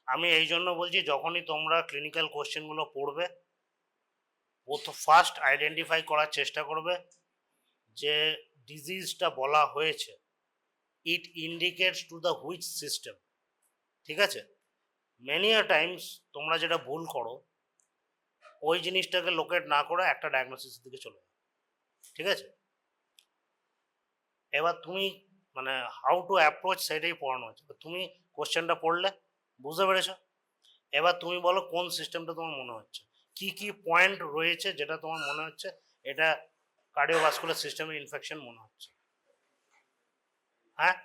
আমি এই জন্য বলছি, যখনই তোমরা ক্লিনিক্যাল কোশ্চেনগুলো পড়বে, ফার্স্ট আইডেন্টিফাই করার চেষ্টা করবে যে ডিজিজটা বলা হয়েছে, ইট indicates to the which system. ঠিক আছে, মেনি আ টাইমস তোমরা যেটা ভুল করো, ওই জিনিসটাকে লোকেট না করে একটা ডায়াগনোসিসের দিকে চলে যাও। ঠিক আছে, এবার তুমি মানে হাউ টু অ্যাপ্রোচ সেটাই পড়ানো হচ্ছে। তুমি কোশ্চেনটা পড়লে, বুঝতে পেরেছো? এবার তুমি বলো কোন সিস্টেমটা তোমার মনে হচ্ছে, কি কি পয়েন্ট রয়েছে যেটা তোমার মনে হচ্ছে এটা কার্ডিওভাস্কুলার সিস্টেমের ইনফেকশন মনে হচ্ছে। হ্যাঁ,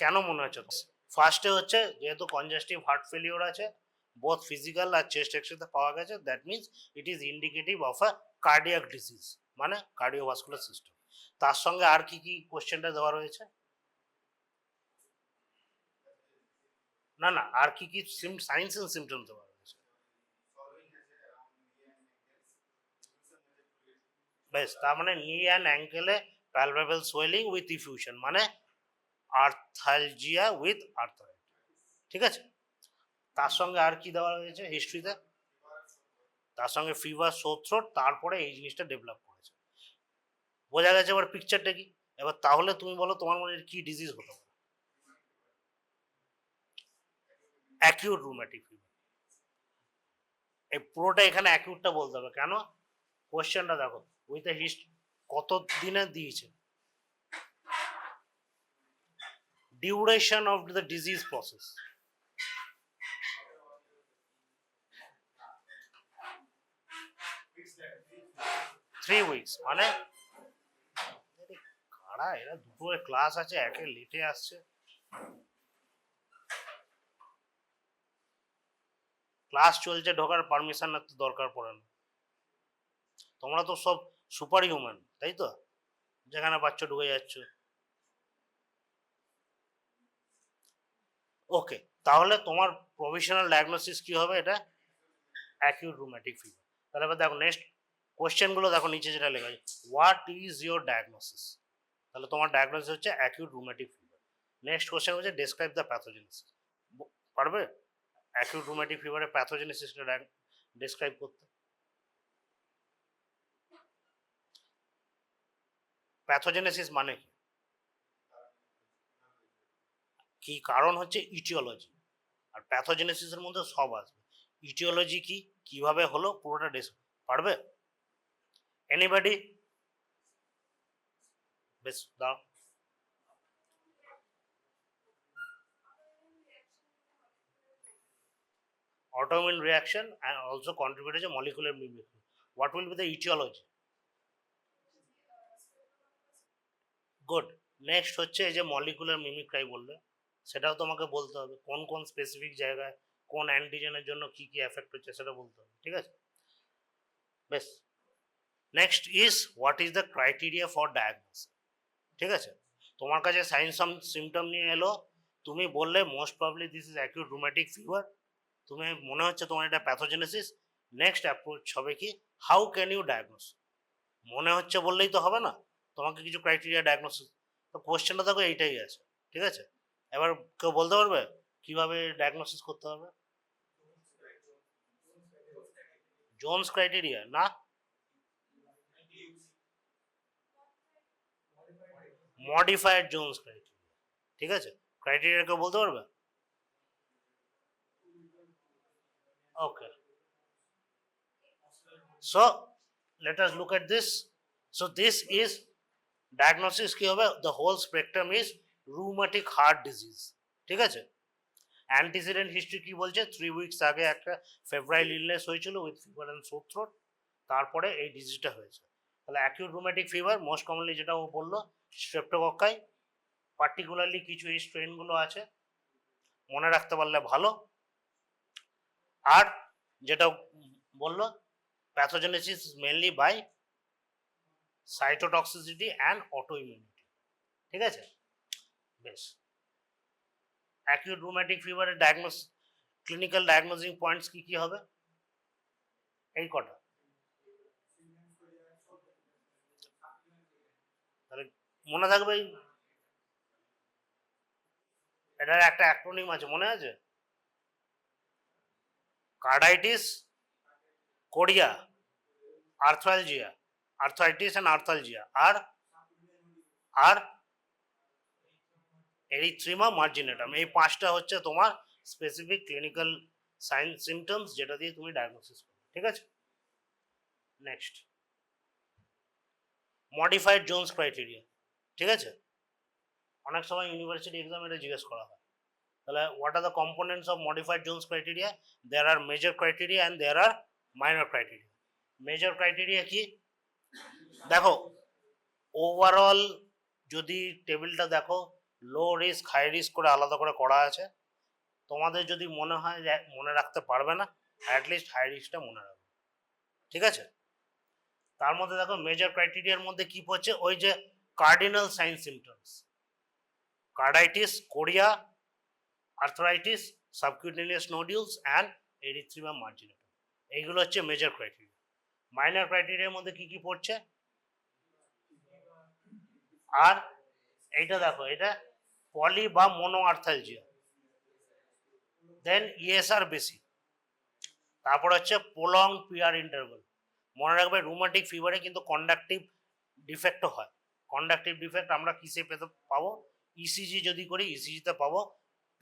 কেন মনে হচ্ছে? ফার্স্টে হচ্ছে যেহেতু কনজাস্টিভ হার্ট ফেলিওর আছে, বোথ ফিজিক্যাল আর চেস্ট এক্সরেতে পাওয়া গেছে, that means it is indicative of a cardiac disease, মানে কার্ডিওভাস্কুলার সিস্টেম। তার সঙ্গে আর কি কি কোশ্চেনটা দেওয়া রয়েছে? না না, আর কি কি সাইন্স এন্ড সিমটমস দেওয়া রয়েছে? বেশ, তার মানে নি অ্যান্ড অ্যাঙ্কেলে প্যালপেবল সোয়েলিং উইথ ইফিউশন, মানে আর্থালজিয়া উইথ আর্থারাইটিস। ঠিক আছে, তার সঙ্গে আর কি দেওয়া রয়েছে হিস্ট্রিতে? তার সঙ্গে ফিভার, সোর থ্রোট, তারপরে এই জিনিসটা ডেভেলপ করেছে। বোঝা গেছে এবার পিকচারটা কি? এবার তাহলে তুমি বলো তোমার মনে কি ডিজিজ হতে পারে? Acute rheumatic fever. এই পুরোটা এখানে অ্যাকিউটটা বলতে হবে, কেন? কোশ্চেনটা দেখো, উইথ এ হিস্ট কত দিনে দিয়েছে, duration of the disease process. 3 weeks, মানে কারা এরা, দুপুরে ক্লাস আছে, একে লেটে আসছে, ক্লাস চলছে, ঢোকার পারমিশন না তো দরকার পড়ে না। তোমরা তো সব সুপার হিউম্যান, তাই তো, যেখানে পাচ্ছ ঢুকে যাচ্ছ। ওকে, তাহলে তোমার প্রভিশনাল ডায়াগনোসিস কি হবে? এটা অ্যাকিউট রুম্যাটিক ফিভার। তাহলে এবার দেখো নেক্সট কোশ্চেনগুলো দেখো, নিচে যেটা লেখা আছে, হোয়াট ইজ ইয়োর ডায়াগনোসিস। তাহলে তোমার ডায়াগনোসিস হচ্ছে acute rheumatic fever. Next question হচ্ছে ডেসক্রাইব দ্য প্যাথোজেনেসিস। পারবে অ্যাকিউট রুম্যাটিক ফিভারের প্যাথোজেনেসিসটা ডেসক্রাইব করতে? প্যাথোজেনেসিস মানে কি? কি কারণ হচ্ছে ইটিওলজি, আর প্যাথোজেনেসিসের মধ্যে সব আসবে। ইটিওলজি কি, কিভাবে হলো, পুরোটা পারবে? এনিবডি? বেশ, দাও। Autoimmune reaction and also contributed to molecular mimicry. What will be the etiology? Good. Next হচ্ছে এই যে মলিকুলার মিমিক্রাই বললে, সেটাও তোমাকে বলতে হবে, কোন কোন স্পেসিফিক জায়গায় কোন অ্যান্টিজেনের জন্য কি কি এফেক্ট হচ্ছে সেটা বলতে হবে। ঠিক আছে, বেশ। Next is what is the criteria for diagnosis. ঠিক আছে, তোমার কাছে সাইন্স সিমটম নিয়ে এলো, তুমি বললে most probably this is acute rheumatic fever, তুমি মনে হচ্ছে তোমার এটা প্যাথোজেনেসিস। নেক্সট অ্যাপ্রোচ হবে কি, হাউ ক্যান ইউ ডায়াগনোস। মনে হচ্ছে বললেই তো হবে না, তোমাকে কিছু ক্রাইটেরিয়া ডায়াগনোসিস, তো কোশ্চেনটা দেখো এইটাই আছে। ঠিক আছে, এবার কেউ বলতে পারবে কিভাবে ডায়াগনোসিস করতে হবে? জোনস ক্রাইটেরিয়া না, মডিফাইড জোনস ক্রাইটেরিয়া। ঠিক আছে, ক্রাইটেরিয়া কেউ বলতে পারবে? ওকে, so let us look at this. So this is diagnosis কি হবে, the whole spectrum is rheumatic heart disease. ঠিক আছে, অ্যান্টিসিডেন্ট হিস্ট্রি কি বলছে, 3 weeks আগে একটা ফেব্রাইল ইলনেস হয়েছিল with fever and Soar throat, তারপরে এই ডিজিজটা হয়েছে। তাহলে acute rheumatic fever most commonly যেটা ও বললো স্ট্রেপ্টোকক্কাই, পার্টিকুলারলি কিছু এই স্ট্রেনগুলো আছে, মনে রাখতে পারলে ভালো। আর যেটা বললো pathogenesis mainly by cytotoxicity and autoimmunity. ঠিক আছে, বেশ। অ্যাকিউট রুম্যাটিক ফিভারের ডায়াগনোস, ক্লিনিক্যাল ডায়াগনোসিং পয়েন্টস কি কি হবে? এই কটা, তাহলে মনে থাকবে। এটার একটা অ্যাক্রোনিম আছে, মনে আছে? Carditis, chorea, arthralgia, arthritis and arthralgia, আর এরিথ্রিমা মার্জিনেটাম। এই 5টা হচ্ছে তোমার স্পেসিফিক ক্লিনিক্যাল সাইন সিমটমস যেটা দিয়ে তুমি ডায়াগনোসিস করো, ঠিক আছে? নেক্সট, মডিফাইড জোনস ক্রাইটেরিয়া, ঠিক আছে? অনেক সময় ইউনিভার্সিটি এক্সাম এটা জিজ্ঞেস করা হয়। তাহলে what are the components of modified Jones criteria? There are major criteria and there are minor criteria. Major criteria কি? দেখো, ওভারঅল যদি টেবিলটা দেখো, লো রিস্ক হাই রিস্ক করে আলাদা করে করা আছে। তোমাদের যদি মনে হয় যে মনে রাখতে পারবে না, অ্যাটলিস্ট হাই রিস্কটা মনে রাখবে, ঠিক আছে? তার মধ্যে দেখো মেজর ক্রাইটেরিয়ার মধ্যে কি পড়ছে, ওই যে cardinal sign symptoms, carditis, chorea, arthritis, subcutaneous nodules and erythema marginatum, এইগুলো হচ্ছে মেজর ক্রাইটেরিয়া। মাইনর ক্রাইটেরিয়ার মধ্যে কি কি পড়ছে? আর এইটা দেখো, এটা পলি বা মোনো আর্থালজিয়া, দেন ইএসআর বেশি, তারপর হচ্ছে প্রলং পিয়ার ইন্টারভাল। মনে রাখবে রুমাটিক ফিভারে কিন্তু কন্ডাকটিভ ডিফেক্টও হয়। কন্ডাকটিভ ডিফেক্ট আমরা কিসে পেতে পাবো? ইসিজি যদি করি, ইসিজিতে পাবো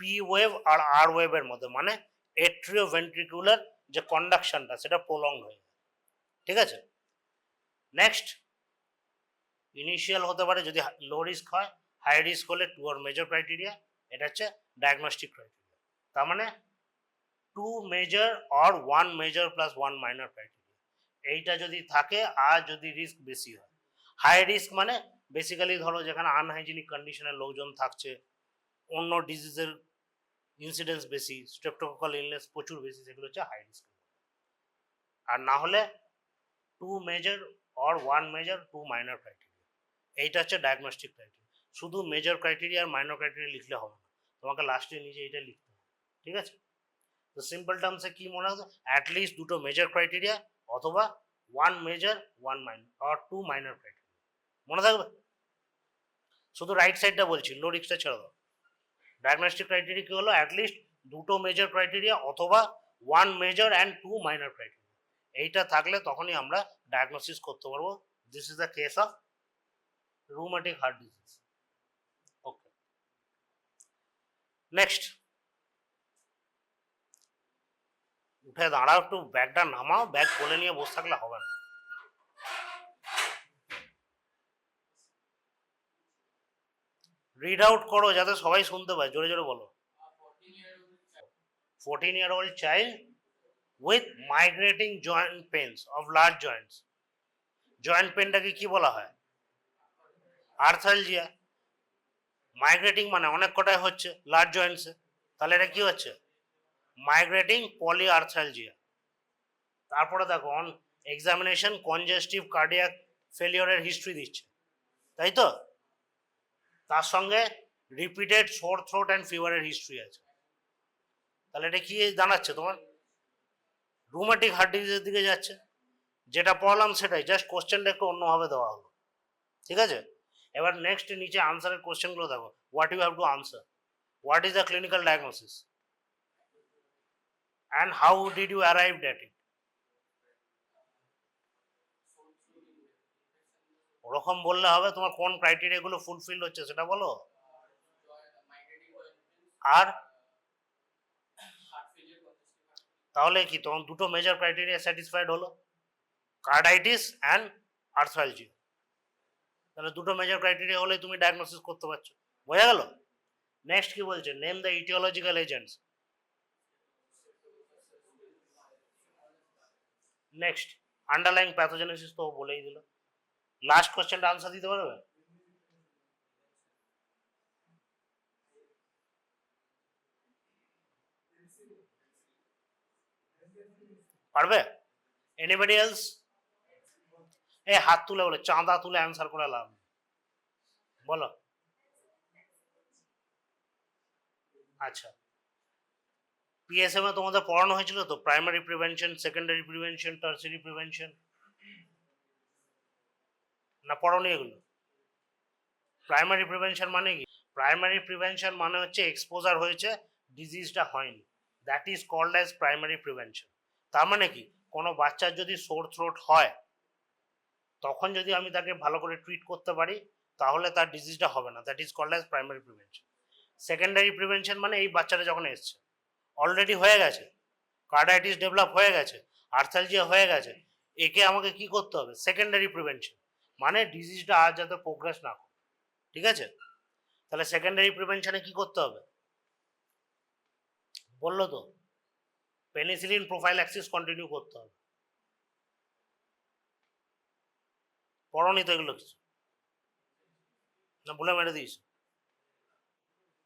পি ওয়েভ আর আর ওয়েভের মধ্যে, মানে এট্রিও ভেন্ট্রিকুলার যে কন্ডাকশনটা সেটা প্রলং হয়ে যায়, ঠিক আছে? নেক্সট, ইনিশিয়াল হতে পারে যদি লো রিস্ক হয়, হাই রিস্ক হলে 2 আর মেজর ক্রাইটেরিয়া, এটা হচ্ছে ডায়াগনস্টিক ক্রাইটেরিয়া। তার মানে 2 major or 1 major plus 1 minor criteria, এইটা যদি থাকে আর যদি রিস্ক বেশি হয়। হাই রিস্ক মানে বেসিক্যালি ধরো যেখানে আনহাইজিনিক কন্ডিশনের লোকজন থাকছে, অন্য ডিজিজের ইনসিডেন্স বেশি, স্ট্রেপ্টোককাল ইলনেস প্রচুর বেশি, সেগুলো হচ্ছে হাই রিস্ক। আর না হলে 2 major or 1 major 2 minor criteria, এইটা হচ্ছে ডায়াগনস্টিক ক্রাইটেরিয়া। শুধু মেজর ক্রাইটেরিয়া আর মাইনর ক্রাইটেরিয়া লিখলে হবে না, তোমাকে লাস্টে নিজে এটা লিখতে হবে, ঠিক আছে? তো সিম্পল টার্মসে কি মনে হবে? অ্যাটলিস্ট 2টো মেজর ক্রাইটেরিয়া অথবা 1 major 1 minor or 2 minor criteria, মনে থাকবে? শুধু রাইট সাইডটা বলছি, লো রিস্কটা ছেড়ে দাও। ডায়াগনস্টিক ক্রাইটেরিয়া কি হলো? অ্যাটলিস্ট 2টো মেজর ক্রাইটেরিয়া অথবা 1 মেজর অ্যান্ড 2 মাইনর ক্রাইটেরিয়া, এইটা থাকলে তখনই আমরা ডায়াগনোসিস করতে পারবো this is the case of rheumatic heart disease. Okay, next, উঠে দাঁড়াও, একটু ব্যাগটা নামাও, ব্যাগ কোলে নিয়ে বসে থাকলে হবে না। রিড আউট করো যাতে সবাই শুনতে পায়, জোরে জোরে বলো। 14-year-old child with migrating joint pains of large joints. Joint পেনটাকে কি বলা হয়? আর্থালজিয়া। মাইগ্রেটিং মানে অনেক কটাই হচ্ছে লার্জ জয়েন্টসে, তাহলে এটা কি হচ্ছে? Migrating polyarthralgia. তারপরে দেখো অন এক্সামিনেশন কনজেস্টিভ কার্ডিয়াক ফেলিওরের হিস্ট্রি দিচ্ছে, তাই তো? তার সঙ্গে রিপিটেড সোর থ্রোট অ্যান্ড ফিভারের হিস্ট্রি আছে, তাহলে এটা কি জানাচ্ছে তোমার? রুমেটিক হার্ট ডিজিজের দিকে যাচ্ছে। যেটা পড়লাম সেটাই, জাস্ট কোশ্চেনটা একটু অন্যভাবে দেওয়া হলো, ঠিক আছে? এবার নেক্সট নিচে আনসারের কোশ্চেনগুলো দেখো, what you have to answer, what is the clinical diagnosis and how did you arrive at it. ওরকম বললে হবে, তোমার কোন ক্রাইটেরিয়াগুলো ফুলফিল হচ্ছে সেটা বলো। আর তাহলে কি তখন 2টো মেজর ক্রাইটেরিয়া স্যাটিসফাইড হলো, কার্ডাইটিস অ্যান্ড আর্থ্রালজি। তাহলে 2টো মেজর ক্রাইটেরিয়া হলে তুমি ডায়াগনোসিস করতে পারছো, বোঝা গেল? নেক্সট কি বলছে? Name the etiological agents. Next, underlying pathogenesis তো বলেই দিল। লাস্ট কোশ্চেনটা আনসার দিতে পারবে? পারবে? Anybody else? এই হাত তুলে বলে, চাঁদা তুলে অ্যান্সার করে লাভ, বলো। আচ্ছা, পিএসএম এ তোমাদের পড়ানো হয়েছিল তো primary prevention, secondary prevention, tertiary prevention, না পড়ানো এগুলো? প্রাইমারি প্রিভেনশন মানে কি? প্রাইমারি প্রিভেনশন মানে হচ্ছে এক্সপোজার হয়েছে, ডিজিজটা হয়নি, that is called as primary prevention. তার মানে কি, কোনো বাচ্চার যদি সোর থ্রোট হয়, তখন যদি আমি তাকে ভালো করে ট্রিট করতে পারি, তাহলে তার ডিজিজটা হবে না, that is called as primary prevention. Secondary prevention মানে এই বাচ্চাটা যখন এসছে, অলরেডি হয়ে গেছে, কার্ডাইটিস ডেভেলপ হয়ে গেছে, আর্থালজিয়া হয়ে গেছে, একে আমাকে কি করতে হবে, সেকেন্ডারি প্রিভেনশন, মানে ডিজিজটা আর যাতে প্রোগ্রেস না করে। ঠিক আছে, তাহলে সেকেন্ডারি প্রিভেনশনে কি করতে হবে, বললো তো, পেনিসিলিন প্রোফাইল্যাক্সিস কন্টিনিউ করতে হবে। পড়নি তো এগুলো কিছু, না বলে মেরে দিস,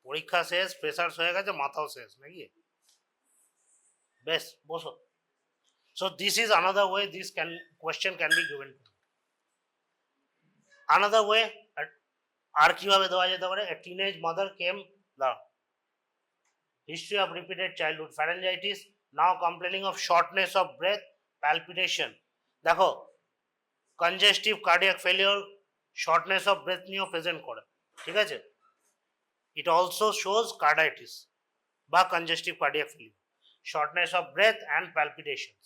পরীক্ষা শেষ, প্রেসার হয়ে গেছে, মাথাও শেষ নাকি, বেশ বসো। So this is another way this question can be given. Another way, আর কিভাবে দেওয়া যেতে পারে, a teenage mother came the history of repeated childhood pharyngitis, now complaining of shortness of breath, palpitation. দেখো, congestive cardiac failure, shortness of breath নিয়েও present করে, ঠিক আছে, it also shows carditis বা congestive cardiac failure, shortness of breath and palpitations,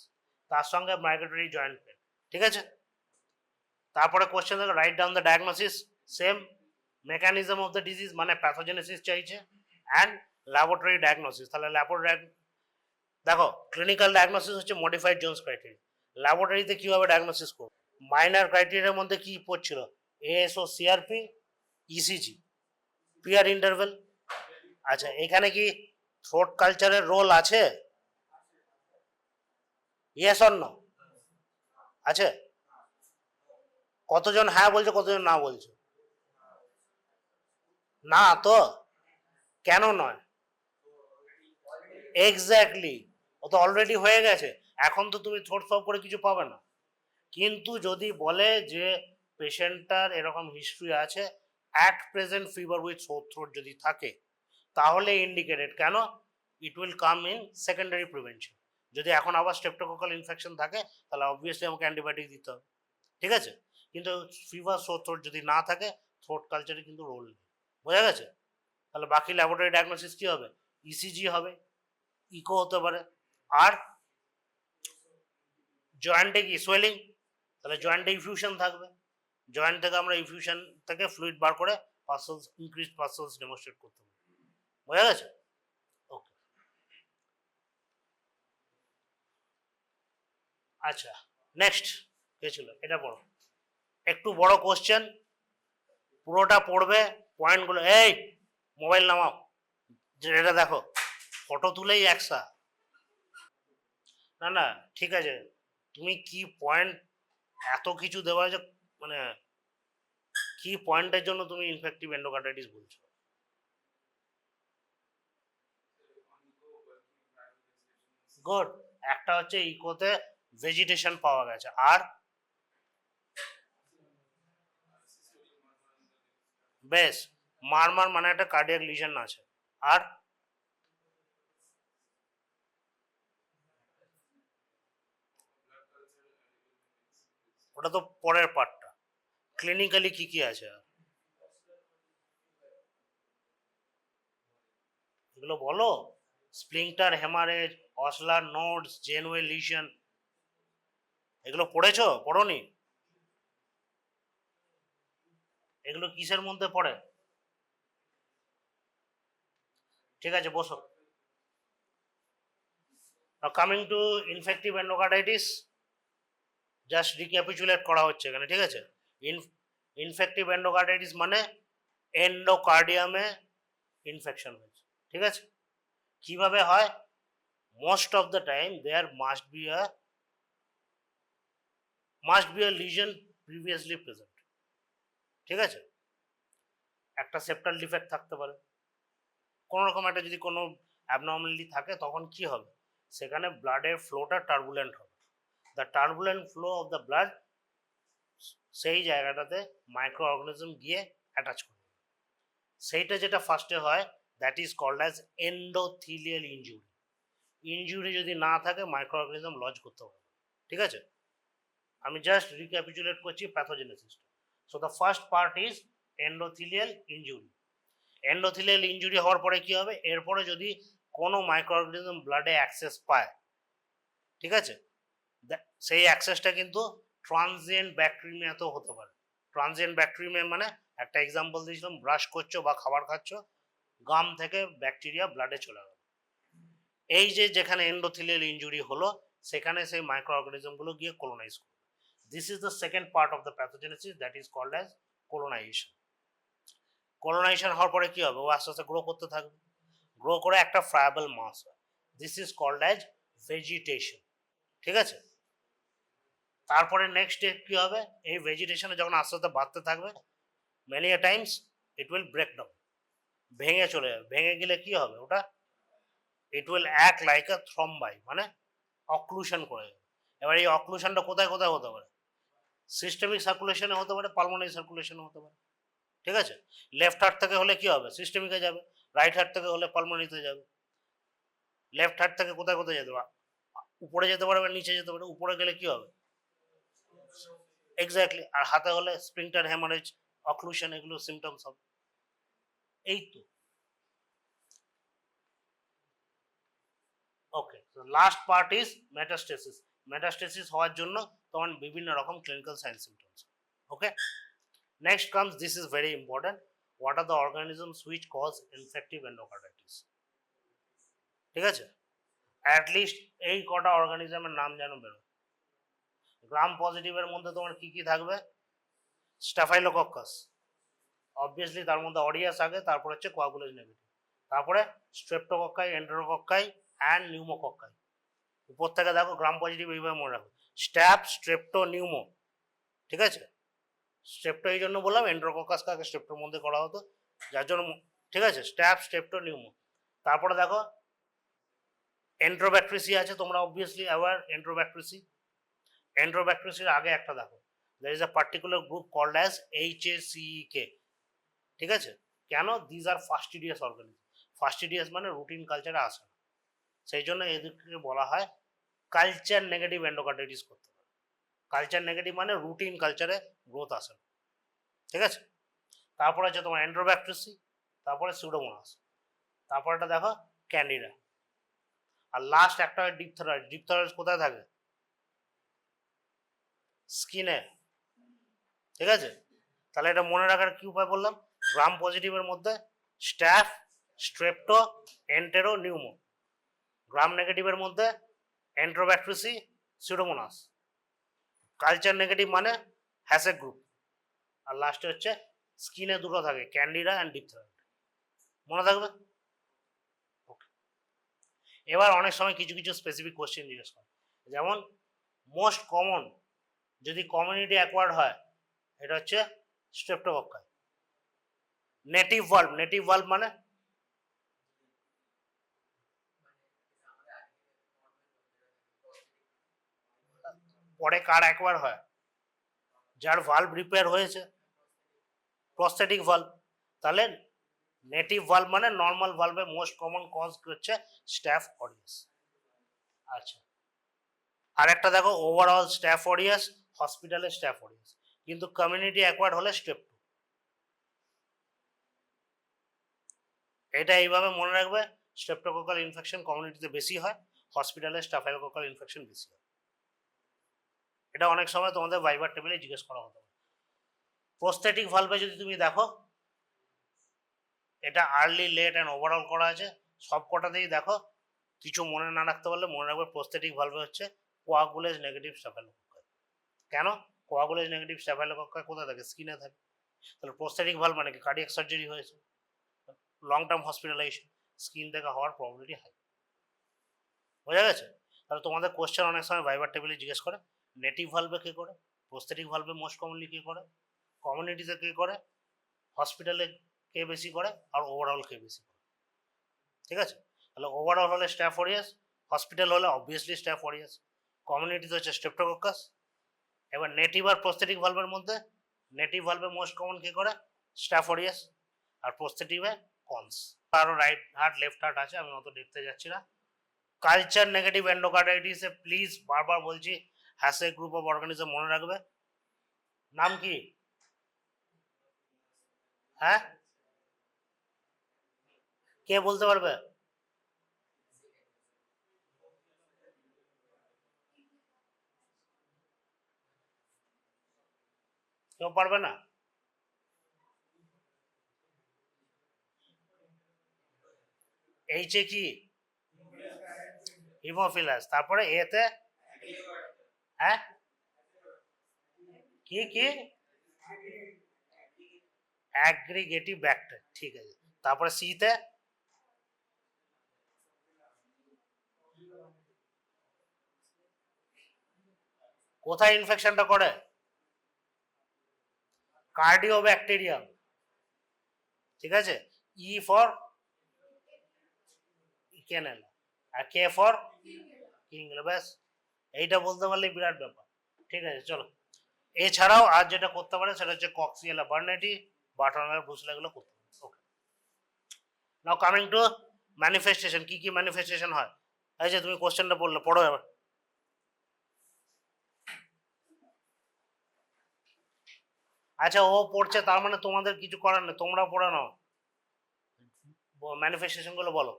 তার সঙ্গে migratory joint pain. ঠিক আছে, তারপরে কোশ্চেন দেখো, write down the diagnosis, same mechanism of the disease মানে প্যাথোজেনেসিস চাইছে, অ্যান্ড ল্যাবরেটরি ডায়াগনোসিস। তাহলে দেখো, ক্লিনিক্যাল ডায়াগনোসিস হচ্ছে মডিফাইড জোন্স ক্রাইটেরিয়া, ল্যাবরেটরিতে কিভাবে ডায়াগনোসিস করবো, মাইনার ক্রাইটেরিয়ার মধ্যে কি পড়ছিল, ASO, CRP, ECG, peer interval. আচ্ছা, এখানে কি থ্রোট কালচারের রোল আছে, ইয়েস অর নো আছে? কতজন হ্যাঁ বলছে, কতজন না বলছে? না তো, কেন নয়? এক্স্যাক্টলি, ও তো অলরেডি হয়ে গেছে, এখন তো তুমি থ্রোট সব করে কিছু পাবে না। কিন্তু যদি বলে যে পেশেন্টটার এরকম হিস্ট্রি আছে, at present fever with sore throat যদি থাকে, তাহলে ইন্ডিকেটেড, কেন, it will come in secondary prevention. যদি এখন আবার স্ট্রেপ্টোকোকাল ইনফেকশন থাকে, তাহলে অবভিয়াসলি আমাকে অ্যান্টিবায়োটিক দিতে হবে। ঠিক আছে, কিন্তু ফিভার সোর থ্রোট যদি না থাকে, থ্রোট কালচারে কিন্তু রোল নেই। বোঝা গেছে? তাহলে বাকি ল্যাবরেটরি ডায়াগনোসিস কি হবে, ইসিজি হবে, ইকো হতে পারে, আর জয়েন্টে কি সোয়েলিং, তাহলে জয়েন্টে ইফিউশন থাকবে, জয়েন্ট থেকে আমরা ইফিউশন থেকে ফ্লুইড বার করে পাসলস, ইনক্রিজ পাসলস ডেমনস্ট্রেট করতে পারি। বোঝা গেছে? ওকে, আচ্ছা, নেক্সট কে ছিল, এটা পড়ো, একটু বড় কোশ্চেন, পুরোটা পড়বে, পয়েন্টগুলো, এই মোবাইল নামাও, এটা দেখো, ফটো তুলেই একসা, না না ঠিক আছে, তুমি কি পয়েন্ট, এত কিছু দেওয়া আছে, মানে কি পয়েন্টের জন্য তুমি ইনফেক্টিভ এন্ডোকার্টাইটিস বলছো? গুড, একটা হচ্ছে ইকোতে ভেজিটেশন পাওয়া গেছে, আর বেশ, মারমার মানে একটা কার্ডিয়াক লিশন আছে, আর ওটা তো পরের পার্টটা, ক্লিনিক্যালি কি কি আছে এগুলো বলো, স্প্লিংটার হেমারেজ, অসলার নোডস, জেনওয়ে লিশন, এগুলো পড়েছো, পড়োনি? এগুলো কিসের মধ্যে পড়ে? ঠিক আছে, বসো। Now coming to infective endocarditis, just recapitulate করা হচ্ছে এখানে, ঠিক আছে, ইনফেক্টিভ এন্ডোকার্ডাইটিস মানে এন্ডোকার্ডিয়ামে ইনফেকশন হয়েছে, ঠিক আছে, কিভাবে হয়, most of the time there must be a lesion previously present, ঠিক আছে, একটা সেপ্টাল ডিফেক্ট থাকতে পারে, কোনো রকম একটা যদি কোনো অ্যাবনর্মালিটি থাকে, তখন কি হবে, সেখানে ব্লাডের ফ্লোটা টার্বুলেন্ট হবে, the turbulent flow of the blood, সেই জায়গাটাতে মাইক্রো অর্গানিজম গিয়ে অ্যাটাচ করে, সেইটা যেটা ফার্স্টে হয়, that is called as endothelial injury. Injury যদি না থাকে, মাইক্রো অর্গানিজম লজ করতে পারবে, ঠিক আছে, আমি জাস্ট রিক্যাপিচুলেট করছি pathogenesis. So the first part is endothelial injury, endothelial injury হওয়ার পরে কি হবে, এরপরে যদি কোনো মাইক্রোঅর্গানিজম ব্লাডে অ্যাক্সেস পায়, ঠিক আছে, সেই অ্যাক্সেসটা কিন্তু ট্রানজিয়েন্ট ব্যাকটেরিয়াতেও হতে পারে। ট্রানজিয়েন্ট ব্যাকটেরিয়া মানে একটা এক্সাম্পল দিয়েছিলাম, ব্রাশ করছো বা খাবার খাচ্ছ, গাম থেকে ব্যাকটেরিয়া ব্লাডে চলে গেল, এই যে যেখানে এন্ডোথেলিয়াল ইনজুরি হলো সেখানে সেই মাইক্রোঅর্গানিজম গুলো গিয়ে কলোনাইজ করবে। This is the second part of the pathogenesis, that is called as colonisation. Colonisation হওয়ার পরে কি হবে, ও আস্তে আস্তে গ্রো করতে থাকবে, গ্রো করে একটা ফ্রায়াবল মাস হয়, this is called as vegetation, ঠিক আছে। তারপরে নেক্সট স্টেপ কি হবে, এই ভেজিটেশনে যখন আস্তে আস্তে বাড়তে থাকবে, many a times it will break down, ভেঙে চলে যাবে, ভেঙে গেলে কি হবে ওটা, it will act like a thrombi, মানে অক্লুশন করে যাবে। এবার এই অক্লুশনটা কোথায় কোথায় হতে পারে, সিস্টেমিক সার্কুলেশনে হতে পারে, পালমোনারি সার্কুলেশনে হতে পারে, ঠিক আছে। লেফট হার্ট থেকে হলে কি হবে, সিস্টেমিকে যাবে, রাইট হার্ট থেকে হলে পালমোনারিতে যাবে। লেফট হার্ট থেকে কোথায় কোথায় যেতে পারে, উপরে যেতে পারে বা নিচে যেতে পারে, উপরে গেলে কি হবে, এক্স্যাক্টলি, আর হাতে হলে স্প্রিংটার হ্যামারেজ, অক্লুশন, এগুলো সিমটমস হবে। এই তো ওকে, তো last part is metastasis. Metastasis হওয়ার জন্য তখন বিভিন্ন রকম clinical sign symptoms. Okay, next comes, this is very important, what are the organisms which cause infective endocarditis, ঠিক আছে। অ্যাটলিস্ট এই কটা অর্গানিজমের নাম যেন বেরোয়। গ্রাম পজিটিভের মধ্যে তোমার কি কি থাকবে, স্টাফাইলোকক্কাস, অবভিয়াসলি তার মধ্যে অরিয়াস আগে, তারপর হচ্ছে কোয়াগুলেজ নেগেটিভ, তারপরে স্ট্রেপ্টোকক্কাই, এন্টেরোকক্কাই অ্যান্ড নিউমোকক্কাই। উপর থেকে দেখো গ্রাম পজিটিভ এইভাবে মনে রাখো, স্ট্যাপ, স্ট্রেপ্টো, নিউমো, ঠিক আছে। স্ট্রেপ্টো এই জন্য বললাম, এন্টেরোকক্কাসকে আগে স্ট্রেপ্টোর মধ্যে করা হতো, যার জন্য, ঠিক আছে, স্ট্যাপ, স্ট্রেপ্টো, নিউমো। তারপরে দেখো এন্ট্রোব্যাকটেরিসি আছে, তোমরা অবভিয়াসলি অ্যাওয়ার এন্ট্রোব্যাকটেরিসি। এন্ট্রোব্যাকটেরিসির আগে একটা দেখো, there is a particular group called as HACEK, ঠিক আছে। কেন, দিজ আর ফাস্টিডিয়াস অর্গানিজম, ফাস্টিডিয়াস মানে রুটিন কালচারে আসে না, সেই জন্য এদেরকে বলা হয় কালচার নেগেটিভ এন্ডোকার্ডাইটিস করতে পারে। কালচার নেগেটিভ মানে রুটিন কালচারে গ্রোথ আসে না, ঠিক আছে। তারপরে আছে তোমার এন্ট্রোব্যাকটেরিসি, তারপরে সিউডোমোনাস, তারপরটা দেখো ক্যান্ডিডা, আর লাস্ট একটা ডিপথেরাইড। ডিপথেরাইড কোথায় থাকে, স্কিনে, ঠিক আছে। তাহলে এটা মনে রাখার কি উপায় বললাম, গ্রাম পজিটিভের মধ্যে স্ট্যাফ, স্ট্রেপ্টো, এন্টেরো, নিউমো। গ্রাম নেগেটিভের মধ্যে এন্ট্রোব্যাকটেরিসি, সিউডোমোনাস। কালচার নেগেটিভ মানে হ্যাসেক গ্রুপ, আর লাস্টে হচ্ছে স্কিনে দুটো থাকে, ক্যান্ডিডা অ্যান্ড ডিপথেরাইড, মনে থাকবে। ওকে, এবার অনেক সময় কিছু কিছু স্পেসিফিক কোশ্চেন জিজ্ঞেস করে, যেমন মোস্ট কমন যদি কমিউনিটি অ্যাকোয়ার্ড হয়, এটা হচ্ছে স্ট্রেপ্টোকক্কাই। নেটিভ ভাল্ব, নেটিভ ভাল্ব মানে পরে কার অ্যাকোয়ার হয়, যার ভাল্ব রিপেয়ার হয়েছে, প্রস্থেটিক ভাল্ব। তাহলে নেটিভ ভাল্ব মানে নর্মাল ভাল্বের মোস্ট কমন কজ হচ্ছে স্ট্যাফ অরিয়াস। আচ্ছা, আর একটা দেখো ওভারঅল স্ট্যাফ অরিয়াস, হসপিটালে স্ট্যাফ অরিয়াস, কিন্তু কমিউনিটি অ্যাকোয়ার্ড হলে স্ট্রেপ্টো। এটা এইভাবে মনে রাখবে, স্ট্রেপ্টোকোকাল ইনফেকশন কমিউনিটিতে বেশি হয়, হসপিটালে স্টাফাইলোকোকাল ইনফেকশন বেশি হয়। এটা অনেক সময় তোমাদের ভাইবার টেবিলে জিজ্ঞেস করা হতো। প্রস্থেটিক ভালভে যদি তুমি দেখো, এটা আর্লি, লেট অ্যান্ড ওভারঅল করা আছে, সব কটাতেই দেখো, কিছু মনে না রাখতে পারলে মনে রাখবে প্রস্থেটিক ভালভে হচ্ছে কোয়াগুলেজ নেগেটিভ স্টাফাইলোকোকাই। কেন, কোয়াগুলেজ নেগেটিভ স্টাফাইলোকোকাই কোথায় থাকে, স্কিনে থাকে। তাহলে প্রস্থেটিক ভালভ মানে কি, কার্ডিয়াক সার্জারি হয়েছে, লং টার্ম হসপিটালাইজেশন, স্কিন থেকে হওয়ার প্রবলিটি হাই। বোঝা গেছে। তাহলে তোমাদের কোশ্চেন অনেক সময় ভাইবার টেবিলে জিজ্ঞেস করে, নেটিভ ভালভে কে করে, প্রস্থেটিক ভালভে মোস্ট কমনলি কে করে, কমিউনিটিতে কে করে, হসপিটালে কে বেশি করে, আর ওভারঅল কে বেশি করে, ঠিক আছে। তাহলে ওভারঅল হলে স্ট্যাফ অরিয়াস, হসপিটাল হলে অবভিয়াসলি স্ট্যাফ অরিয়াস, কমিউনিটিতে হচ্ছে স্ট্রেপ্টোকক্কাস। এবার নেটিভ আর প্রস্থেটিক ভালভের মধ্যে নেটিভ ভালভে মোস্ট কমন কে করে, স্ট্যাফ অরিয়াস, আর প্রস্থেটিভে কনস। আরও রাইট হার্ট, লেফট হার্ট আছে, আমি অত দেখতে যাচ্ছি না। কালচার নেগেটিভ এন্ডোকার্ডাইটিসে প্লিজ বারবার বলছি, হ্যাসে গ্রুপ অফ অর্গানিজম মনে রাখবে। নাম কি, হ্যাঁ, কে বলতে পারবে? কেউ পারবে না? এইচে কি? হিমোফিলাস। তারপরে এতে? হ্যাঁ, কি কি? অ্যাগ্রিগেটিভ ব্যাক্টেরিয়া, ঠিক আছে। তারপরে সিতে? কোথায় ইনফেকশনটা করে? কার্ডিও ব্যাকটেরিয়াম, ঠিক আছে। E for ইকেনেল, R K for কিংলা, ব্যাস। এইটা বলতে পারলে বিরাট ব্যাপার। ঠিক আছে, চলো। এছাড়াও আর যেটা করতে পারে সেটা হচ্ছে কক্সিয়ালা বার্নেটি, বাটারনাল ব্রুসেলা, এগুলো করতে পারে। ওকে, নাও কামিং টু ম্যানিফেস্টেশন। কি কি ম্যানিফেস্টেশন হয়? এই যে তুমি কোশ্চেনটা বললে, পড়ো এবার। আচ্ছা, ও পড়ছে তার মানে তোমাদের কিছু করার নেই, তোমরা পড়ে নাও। ম্যানিফেস্টেশন গুলো বলো।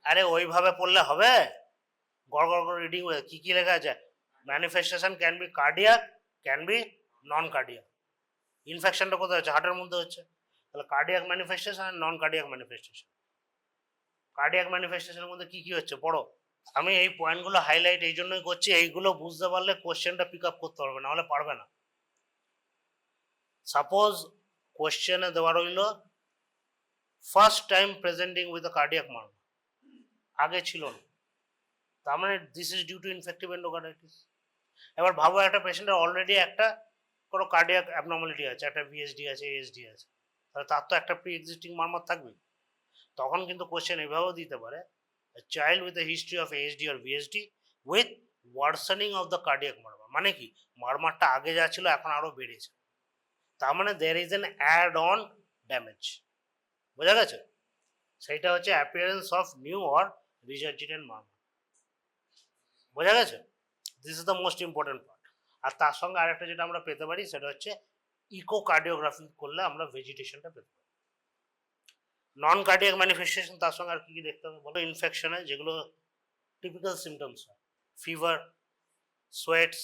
আরে ওইভাবে পড়লে হবে? গড় গড় করে রিডিং কি কি লেখা আছে? Manifestation can be cardiac, can be non cardiac. ইনফেকশনটা কোথায় হচ্ছে? হার্টের মধ্যে হচ্ছে। তাহলে কার্ডিয়াক ম্যানিফেস্টেশন আর নন কার্ডিয়াক ম্যানিফেস্টেশন। কার্ডিয়াক ম্যানিফেস্টেশনের মধ্যে কি কি হচ্ছে পড়ো। আমি এই পয়েন্টগুলো হাইলাইট এই জন্যই করছি, এইগুলো বুঝতে পারলে কোশ্চেনটা পিক আপ করতে পারবে, না হলে পারবে না। সাপোজ কোশ্চেনে দেওয়া রইল first time presenting with a cardiac mark, আগে ছিল না, তার মানে this is due to infective endocarditis. এবার ভাবো একটা পেশেন্টের অলরেডি একটা কোনো কার্ডিয়াক অ্যাবনর্মালিটি আছে, একটা ভিএসডি আছে, এএসডি আছে, তাহলে তার তো একটা প্রি এক্সিস্টিং মারমার থাকবে। তখন কিন্তু কোশ্চেন এভাবেও দিতে পারে, child with a history of ASD or VSD with worsening of the cardiac murmur, মানে কি মারমারটা আগে যা ছিল এখন আরো বেড়েছে, তার মানে there is an add on damage. বোঝা গেছে? সেইটা হচ্ছে appearance of new or regurgitant murmur. বোঝা গেছে? This is the most important part. আর তার সঙ্গে আরেকটা যেটা আমরা পেতে পারি সেটা হচ্ছে ইকোকার্ডিওগ্রাফি করলে আমরা ভেজিটেশনটা পেতে পারি। নন কার্ডিয়াক ম্যানিফেস্টেশন তার সঙ্গে আর কি কি দেখতে হবে বলো? ইনফেকশনে যেগুলো টিপিক্যাল সিমটমস হয়, fever, sweats,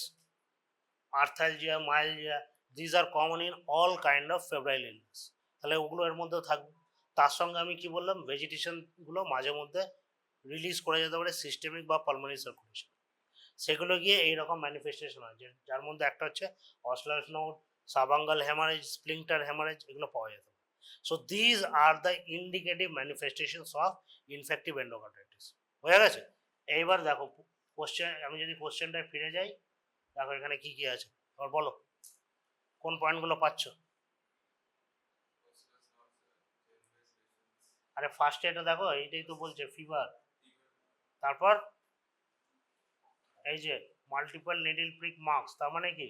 arthralgia, myalgia, these are common in all kind of febrile illness, তাহলে ওগুলো এর মধ্যেও থাকবে। তার সঙ্গে আমি কি বললাম, ভেজিটেশনগুলো মাঝে মধ্যে রিলিজ করে যেতে পারে সিস্টেমিক বা পালমোনারি সার্কুলেশন, সেগুলো গিয়ে এইরকম ম্যানিফেস্টেশন হয়, যার মধ্যে একটা হচ্ছে অসলার নোড, সাবাঙ্গাল হ্যামারেজ, স্প্লিন্টার হ্যামারেজ, এগুলো পাওয়া যেত। So these are the indicative manifestations of infective endocarditis. হয়ে গেছে? এইবার দেখো কোশ্চেন, আমি যদি কোশ্চেনটায় ফিরে যাই, দেখো এখানে কি কি আছে এবার বলো, কোন পয়েন্টগুলো পাচ্ছ? আরে ফার্স্ট এটা দেখো, এইটাই তো বলছে ফিভার, তারপর এই যে মাল্টিপল নিডল প্রিক মার্কস, তার মানে কি?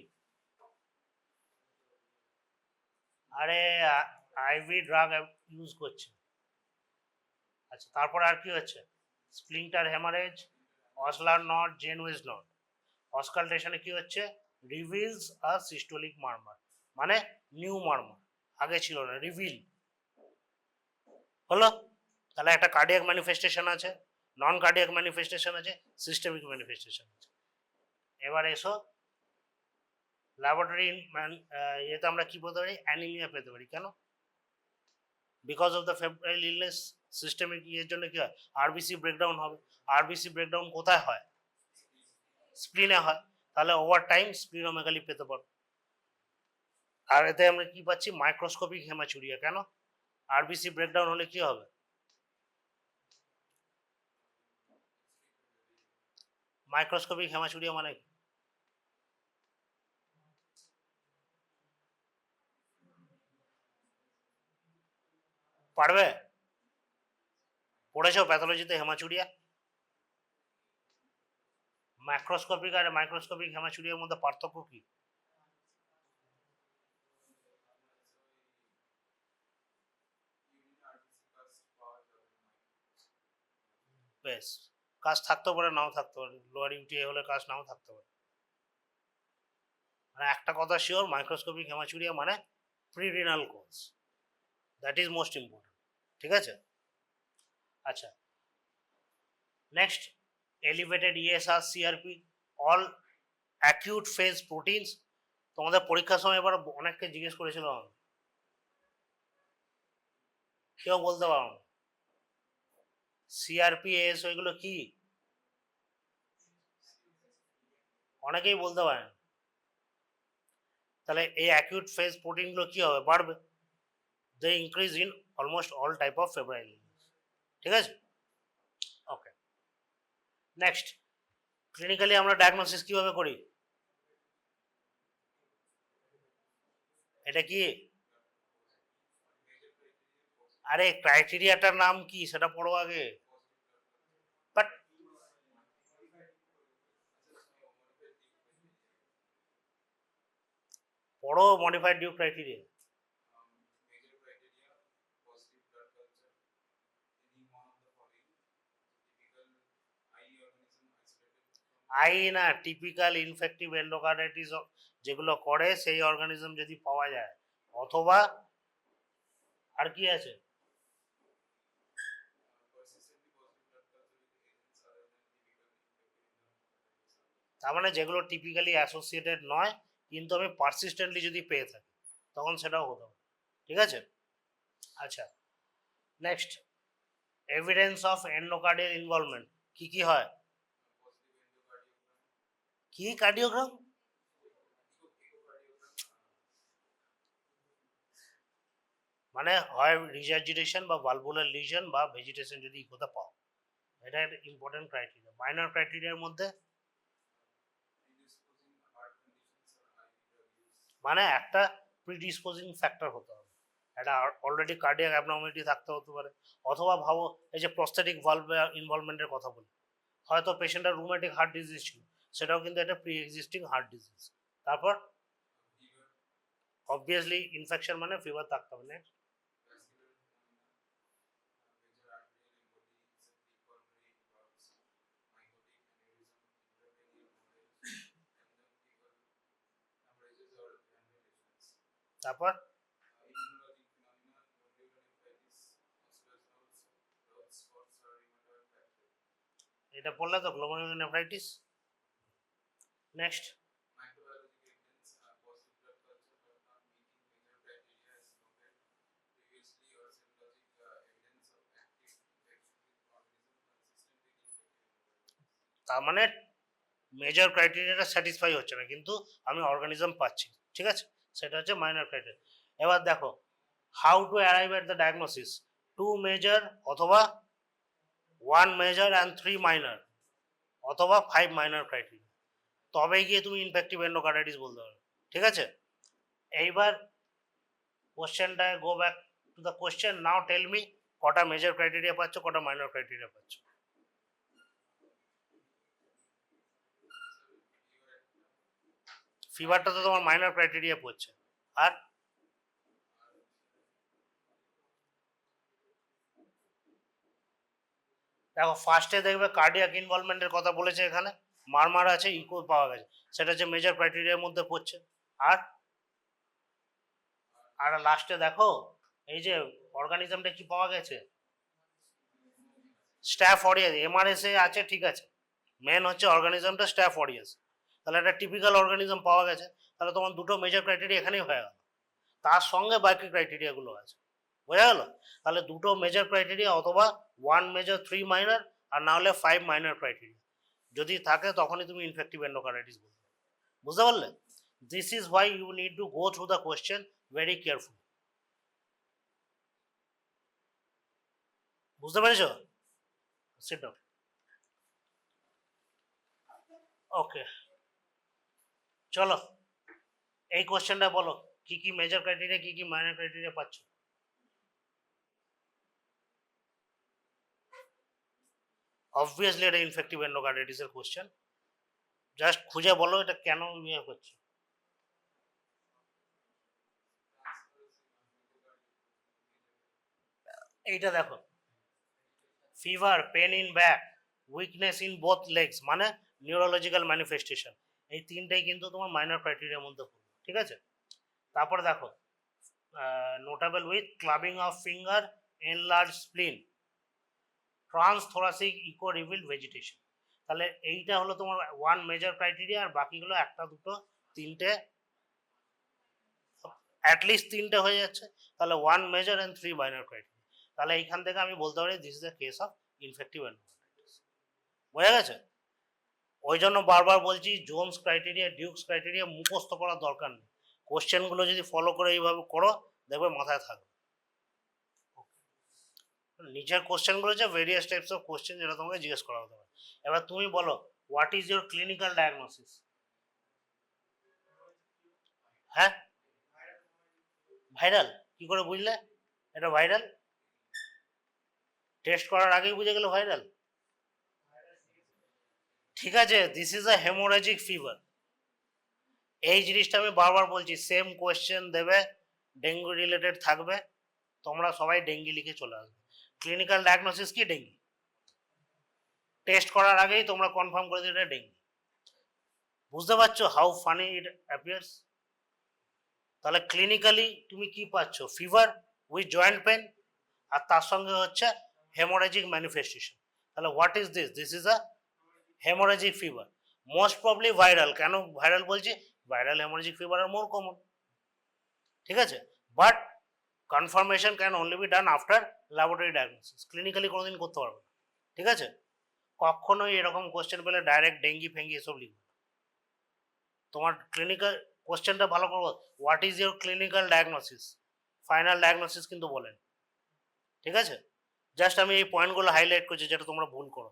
আরে আইভি ড্রাগ ইউজ করছে। আচ্ছা, তারপরে আর কি হচ্ছে? Splinter haemorrhage, Osler node, Janeway node. অসকালটেশনে কি হচ্ছে? রিভিলস আ সিস্টোলিক মারমার, মানে নিউ মারমার, আগে ছিল না, রিভিল হলো। তাহলে একটা কার্ডিয়াক ম্যানিফেস্টেশন আছে, নন কার্ডিয়াক ম্যানিফেস্টেশন আছে, সিস্টেমিক ম্যানিফেস্টেশন আছে। এবার এসো ল্যাবরেটরি ইয়েতে আমরা কি পেতে পারি? অ্যানিমিয়া পেতে পারি। কেন? Because of the febrile illness. Systemic ইয়ের জন্য কি হয়? আরবিসি ব্রেকডাউন হবে। আরবিসি ব্রেকডাউন কোথায় হয়? স্প্লিনে হয়। তাহলে ওভার টাইম স্প্লিনোমেগালি পেতে পারো। আর এতে আমরা কি পাচ্ছি? Microscopic haematuria. কেন? আরবিসি ব্রেকডাউন হলে কি হবে? মাইক্রোস্কোপিক হেমাচুরিয়া মানে কি? পারবে? পড়েছো প্যাথোলজিতে হেমাচুরিয়া? ম্যাক্রোস্কোপিক আর মাইক্রোস্কোপিক হেমাচুরিয়ার মধ্যে পার্থক্য কি? বেশ, কাজ থাকতে পারে, নাও থাকতে পারে, লোয়ার ইউটিআই হলে কাজ নাও থাকতে পারে। মানে একটা কথা শিওর, মাইক্রোস্কোপিক হেমাচুরিয়া মানে prerenal cause, that is most important. ঠিক আছে, আচ্ছা next elevated ESR CRP all acute phase proteins. তোমাদের পরীক্ষার সময় এবার অনেককে জিজ্ঞেস করেছিল, কেউ বলতে পারো না সিআরপি এস ওইগুলো কি, অনেকেই বলতে পারেন। তাহলে এই অ্যাকিউট ফেজ প্রোটিনগুলো কি হবে, বাড়বে। They increase in almost all type of febrile. ঠিক আছে, ওকে নেক্সট ক্লিনিক্যালি আমরা ডায়াগনোসিস কিভাবে করি, এটা কি, আরে ক্রাইটেরিয়াটার নাম কি সেটা পড়ো আগে। বাট পড়ো মডিফাইড ডিউ ক্রাইটেরিয়া। আই না, টিপিক্যাল ইনফেক্টিভ এন্ডোকার্ডাইটিস যেগুলো করে সেই অর্গানিজম যদি পাওয়া যায়, অথবা আর কি আছে, তার মানে যেগুলো টিপিক্যালি অ্যাসোসিয়েটেড নয় কিন্তু আমি পারসিস্টেন্টলি যদি পেয়ে থাকি তখন সেটাও হতে পারে। ঠিক আছে, আচ্ছা next evidence of endocardial involvement কি কি হয়, কি কার্ডিওগ্রাম, মানে হয় রিজার্জিটেশন বা ভালভুলার লিজন বা ভেজিটেশন যদি ইকোতে পাও, এটা একটা ইম্পর্টেন্ট ক্রাইটেরিয়া। মাইনর ক্রাইটেরিয়ার মধ্যে মানে একটা প্রিডিসপোজিং ফ্যাক্টর হতে হবে, একটা অলরেডি কার্ডিয়াক অ্যাবনর্মালিটি থাকতে হতে পারে, অথবা ভাবো এই যে প্রস্থেটিক ভালভ ইনভলভমেন্টের কথা বলি, হয়তো পেশেন্টের রুমেটিক হার্ট ডিজিজ ছিল, সেটাও কিন্তু একটা প্রি এক্সিস্টিং হার্ট ডিজিজ। তারপর অবভিয়াসলি ইনফেকশন মানে ফিভার থাকতে হবে। নেক্সট তারপর এটা পড়লে তো গ্লোমেরুলার নেফ্রাইটিস। নেক্সট তার মানে মেজর ক্রাইটেরিয়াটা স্যাটিসফাই হচ্ছে না কিন্তু আমি অর্গানিজম পাচ্ছি। ঠিক আছে, সেটা হচ্ছে মাইনর ক্রাইটেরিয়া। এবার দেখো how to arrive at the diagnosis, two major অথবা one major and three minor অথবা ফাইভ মাইনর ক্রাইটেরিয়া, তবেই গিয়ে তুমি ইনফেক্টিভ এন্ডোকার্ডাইটিস বলতে পারো। ঠিক আছে, এইবার কোশ্চেনটায় go back to the question, now tell me কটা মেজর ক্রাইটেরিয়া পাচ্ছ, কটা মাইনর ক্রাইটেরিয়া পাচ্ছ। ফিভারটা তো তোমার মাইনর ক্রাইটেরিয়া পড়ছে, আর দেখো ফার্স্টে দেখবে কার্ডিয়াক ইনভলভমেন্টের কথা বলেছে, এখানে মারমার আছে, ইকো পাওয়া গেছে, সেটা হচ্ছে মেজর ক্রাইটেরিয়ার মধ্যে পড়ছে। আর আর লাস্টে দেখো এই যে অর্গানিজমটা কি পাওয়া গেছে, স্ট্যাফ অরিয়াস, এমআরএসএ আছে, ঠিক আছে, মেন হচ্ছে অর্গানিজমটা স্ট্যাফ অরিয়াস, তাহলে একটা টিপিক্যাল অর্গানিজম পাওয়া গেছে, তাহলে তোমার দুটো মেজর ক্রাইটেরিয়া এখানেই হয়ে গেল, তার সঙ্গে বাকি ক্রাইটেরিয়াগুলো আছে, বোঝা গেল। তাহলে দুটো মেজর ক্রাইটেরিয়া অথবা ওয়ান মেজর থ্রি মাইনর, আর না হলে ফাইভ মাইনর ক্রাইটেরিয়া যদি থাকে তখনই তুমি ইনফেক্টিভ এন্ডোকার্ডাইটিস বলতে, বুঝতে পারলে। This is why you need to go through the question very careful, বুঝতে পেরেছো। Sit down. ওকে চলো এই কোশ্চেনটা বলো, কি কি মেজর ক্রাইটেরিয়া কি কি মাইনর ক্রাইটেরিয়া পাচ্ছ। অবভিয়াসলি এটা ইনফেক্টিভ এন্ডোকার্ডাইটিস এর কোশ্চেন, জাস্ট খুঁজে বলো এটা কেন ইয়ে করছে। এইটা দেখো, fever, pain in back, weakness in both legs, মানে নিউরোলজিক্যাল ম্যানিফেস্টেশন, এই তিনটাই কিন্তু তোমার মাইনর ক্রাইটেরিয়ার মধ্যে পড়বে। ঠিক আছে, তারপরে দেখো notable with clubbing of finger, enlarged spleen, transthoracic echo reveal vegetation. তাহলে এইটা হলো তোমার ওয়ান মেজর ক্রাইটেরিয়া, আর বাকিগুলো একটা দুটো তিনটে, অ্যাটলিস্ট তিনটে হয়ে যাচ্ছে। তাহলে one major and three minor criteria. তাহলে এইখান থেকে আমি বলতে পারি this is the case of infective encephalitis. বোঝা গেছে? ওই জন্য বারবার বলছি জোনস ক্রাইটেরিয়া, ডিউকস ক্রাইটেরিয়া মুখস্থ করার দরকার নেই। কোশ্চেনগুলো যদি ফলো করে এইভাবে করো দেখবে মাথায় থাকবে। নিচের কোশ্চেনগুলো হচ্ছে ভেরিয়াস টাইপস অফ কোশ্চেন যেটা তোমাকে জিজ্ঞেস করা হতে পারে। এবার তুমি বলো what is your clinical diagnosis? হ্যাঁ, ভাইরাল। কি করে বুঝলে এটা ভাইরাল? টেস্ট করার আগেই বুঝে গেল ভাইরাল? ঠিক আছে, this is a haemorrhagic fever. এই জিনিসটা আমি বারবার বলছি, সেম কোয়েশ্চেন দেবে, ডেঙ্গু রিলেটেড থাকবে, তোমরা সবাই ডেঙ্গি লিখে চলে আসবে। ক্লিনিক্যাল ডায়াগনোসিস কি? ডেঙ্গি। টেস্ট করার আগেই তোমরা কনফার্ম করে দিলে এটা ডেঙ্গি। বুঝতে পারছো হাউ ফানি ইট অ্যাপিয়ার্স? তাহলে ক্লিনিক্যালি তুমি কি পাচ্ছ? ফিভার উইথ জয়েন্ট পেন, আর তার সঙ্গে হচ্ছে হেমোরেজিক ম্যানিফেস্টেশন। তাহলে what is this? This is a haemorrhagic fever, most probably viral. কেন ভাইরাল বলছি? Viral haemorrhagic fever are more common. ঠিক আছে, but confirmation can only be done after laboratory diagnosis. Clinically কোনোদিন করতে পারবে না। ঠিক আছে, কখনোই এরকম কোশ্চেন পেলে ডাইরেক্ট ডেঙ্গি ফেঙ্গি এসব লিখবে। তোমার ক্লিনিক্যাল কোশ্চেনটা ভালো করবো, what is your clinical diagnosis, final diagnosis কিন্তু বলেন। ঠিক আছে, জাস্ট আমি এই পয়েন্টগুলো হাইলাইট করছি যেটা তোমরা ভুল করো।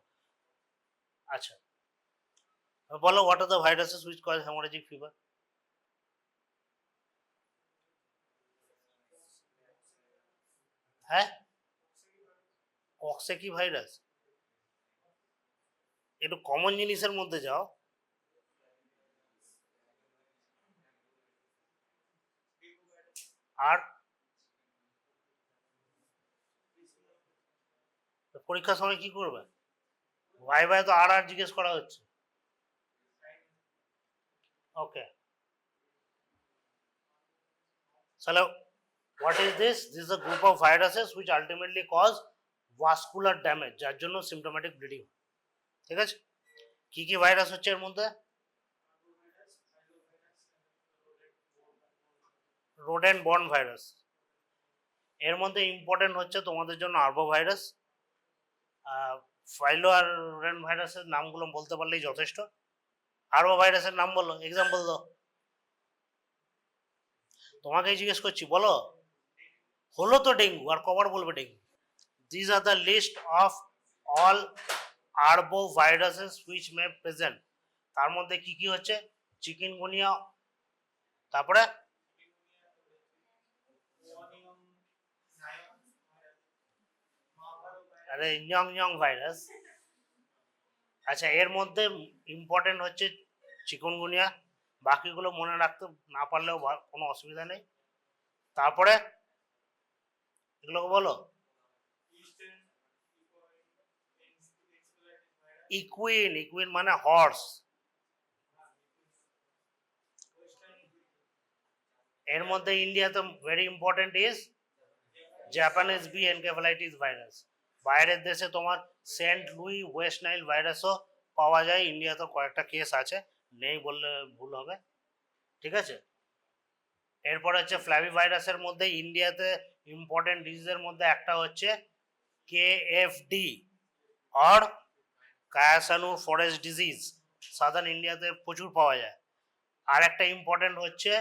আচ্ছা বলো, what are the viruses which cause haemorrhagic fever? হ্যাঁ, কক্সে কি ভাইরাস? একটু কমন জিনিসের মধ্যে যাও। আর পরীক্ষার সময় কি করবে? ভাই ভাই তো আর জিজ্ঞেস করা হচ্ছে। ওকে, তাহলে what is this? This is a group of viruses which ultimately cause vascular damage, যার জন্য symptomatic bleeding। ঠিক আছে, কি কি ভাইরাস হচ্ছে এর মধ্যে? Rodent born virus. এর মধ্যে ইম্পর্টেন্ট হচ্ছে তোমাদের জন্য আরবো ভাইরাস। ফাইলো আর রোডেন্ট ভাইরাসের নামগুলো বলতে পারলেই যথেষ্ট। আরবো ভাইরাসের নাম বলো, এক্সাম্পল দাও। তোমাকেই জিজ্ঞেস করছি, বলো। হলো তো ডেঙ্গু, আর কবার বলবে dengue? These are the list of all arboviruses which may present। তার মধ্যে কি কি হচ্ছে? চিকেনগুনিয়া, তারপরে আরে ইয়ং ভাইরাস। আচ্ছা, এর মধ্যে ইম্পর্টেন্ট হচ্ছে চিকেনগুনিয়া, বাকিগুলো মনে রাখতে না পারলেও কোনো অসুবিধা নেই। তারপরে এগুলোকে বলো। ইকুইন মানে হর্স। এর মধ্যে ইন্ডিয়াতে very important is Japanese B encephalitis virus. বাইরের দেশে তোমার সেন্ট লুই ওয়েস্ট নাইল ভাইরাসও পাওয়া যায়, ইন্ডিয়াতে কয়েকটা কেস আছে, নেই বললে ভুল হবে। ঠিক আছে, এরপর হচ্ছে ফ্ল্যাভি ভাইরাসের মধ্যে ইন্ডিয়াতে ইম্পর্টেন্ট ডিজিজের মধ্যে একটা হচ্ছে KFD আর কায়াসানুর ফরেস্ট ডিজিজ, সাদার্ন ইন্ডিয়াতে প্রচুর পাওয়া যায়। আর একটা ইম্পর্টেন্ট হচ্ছে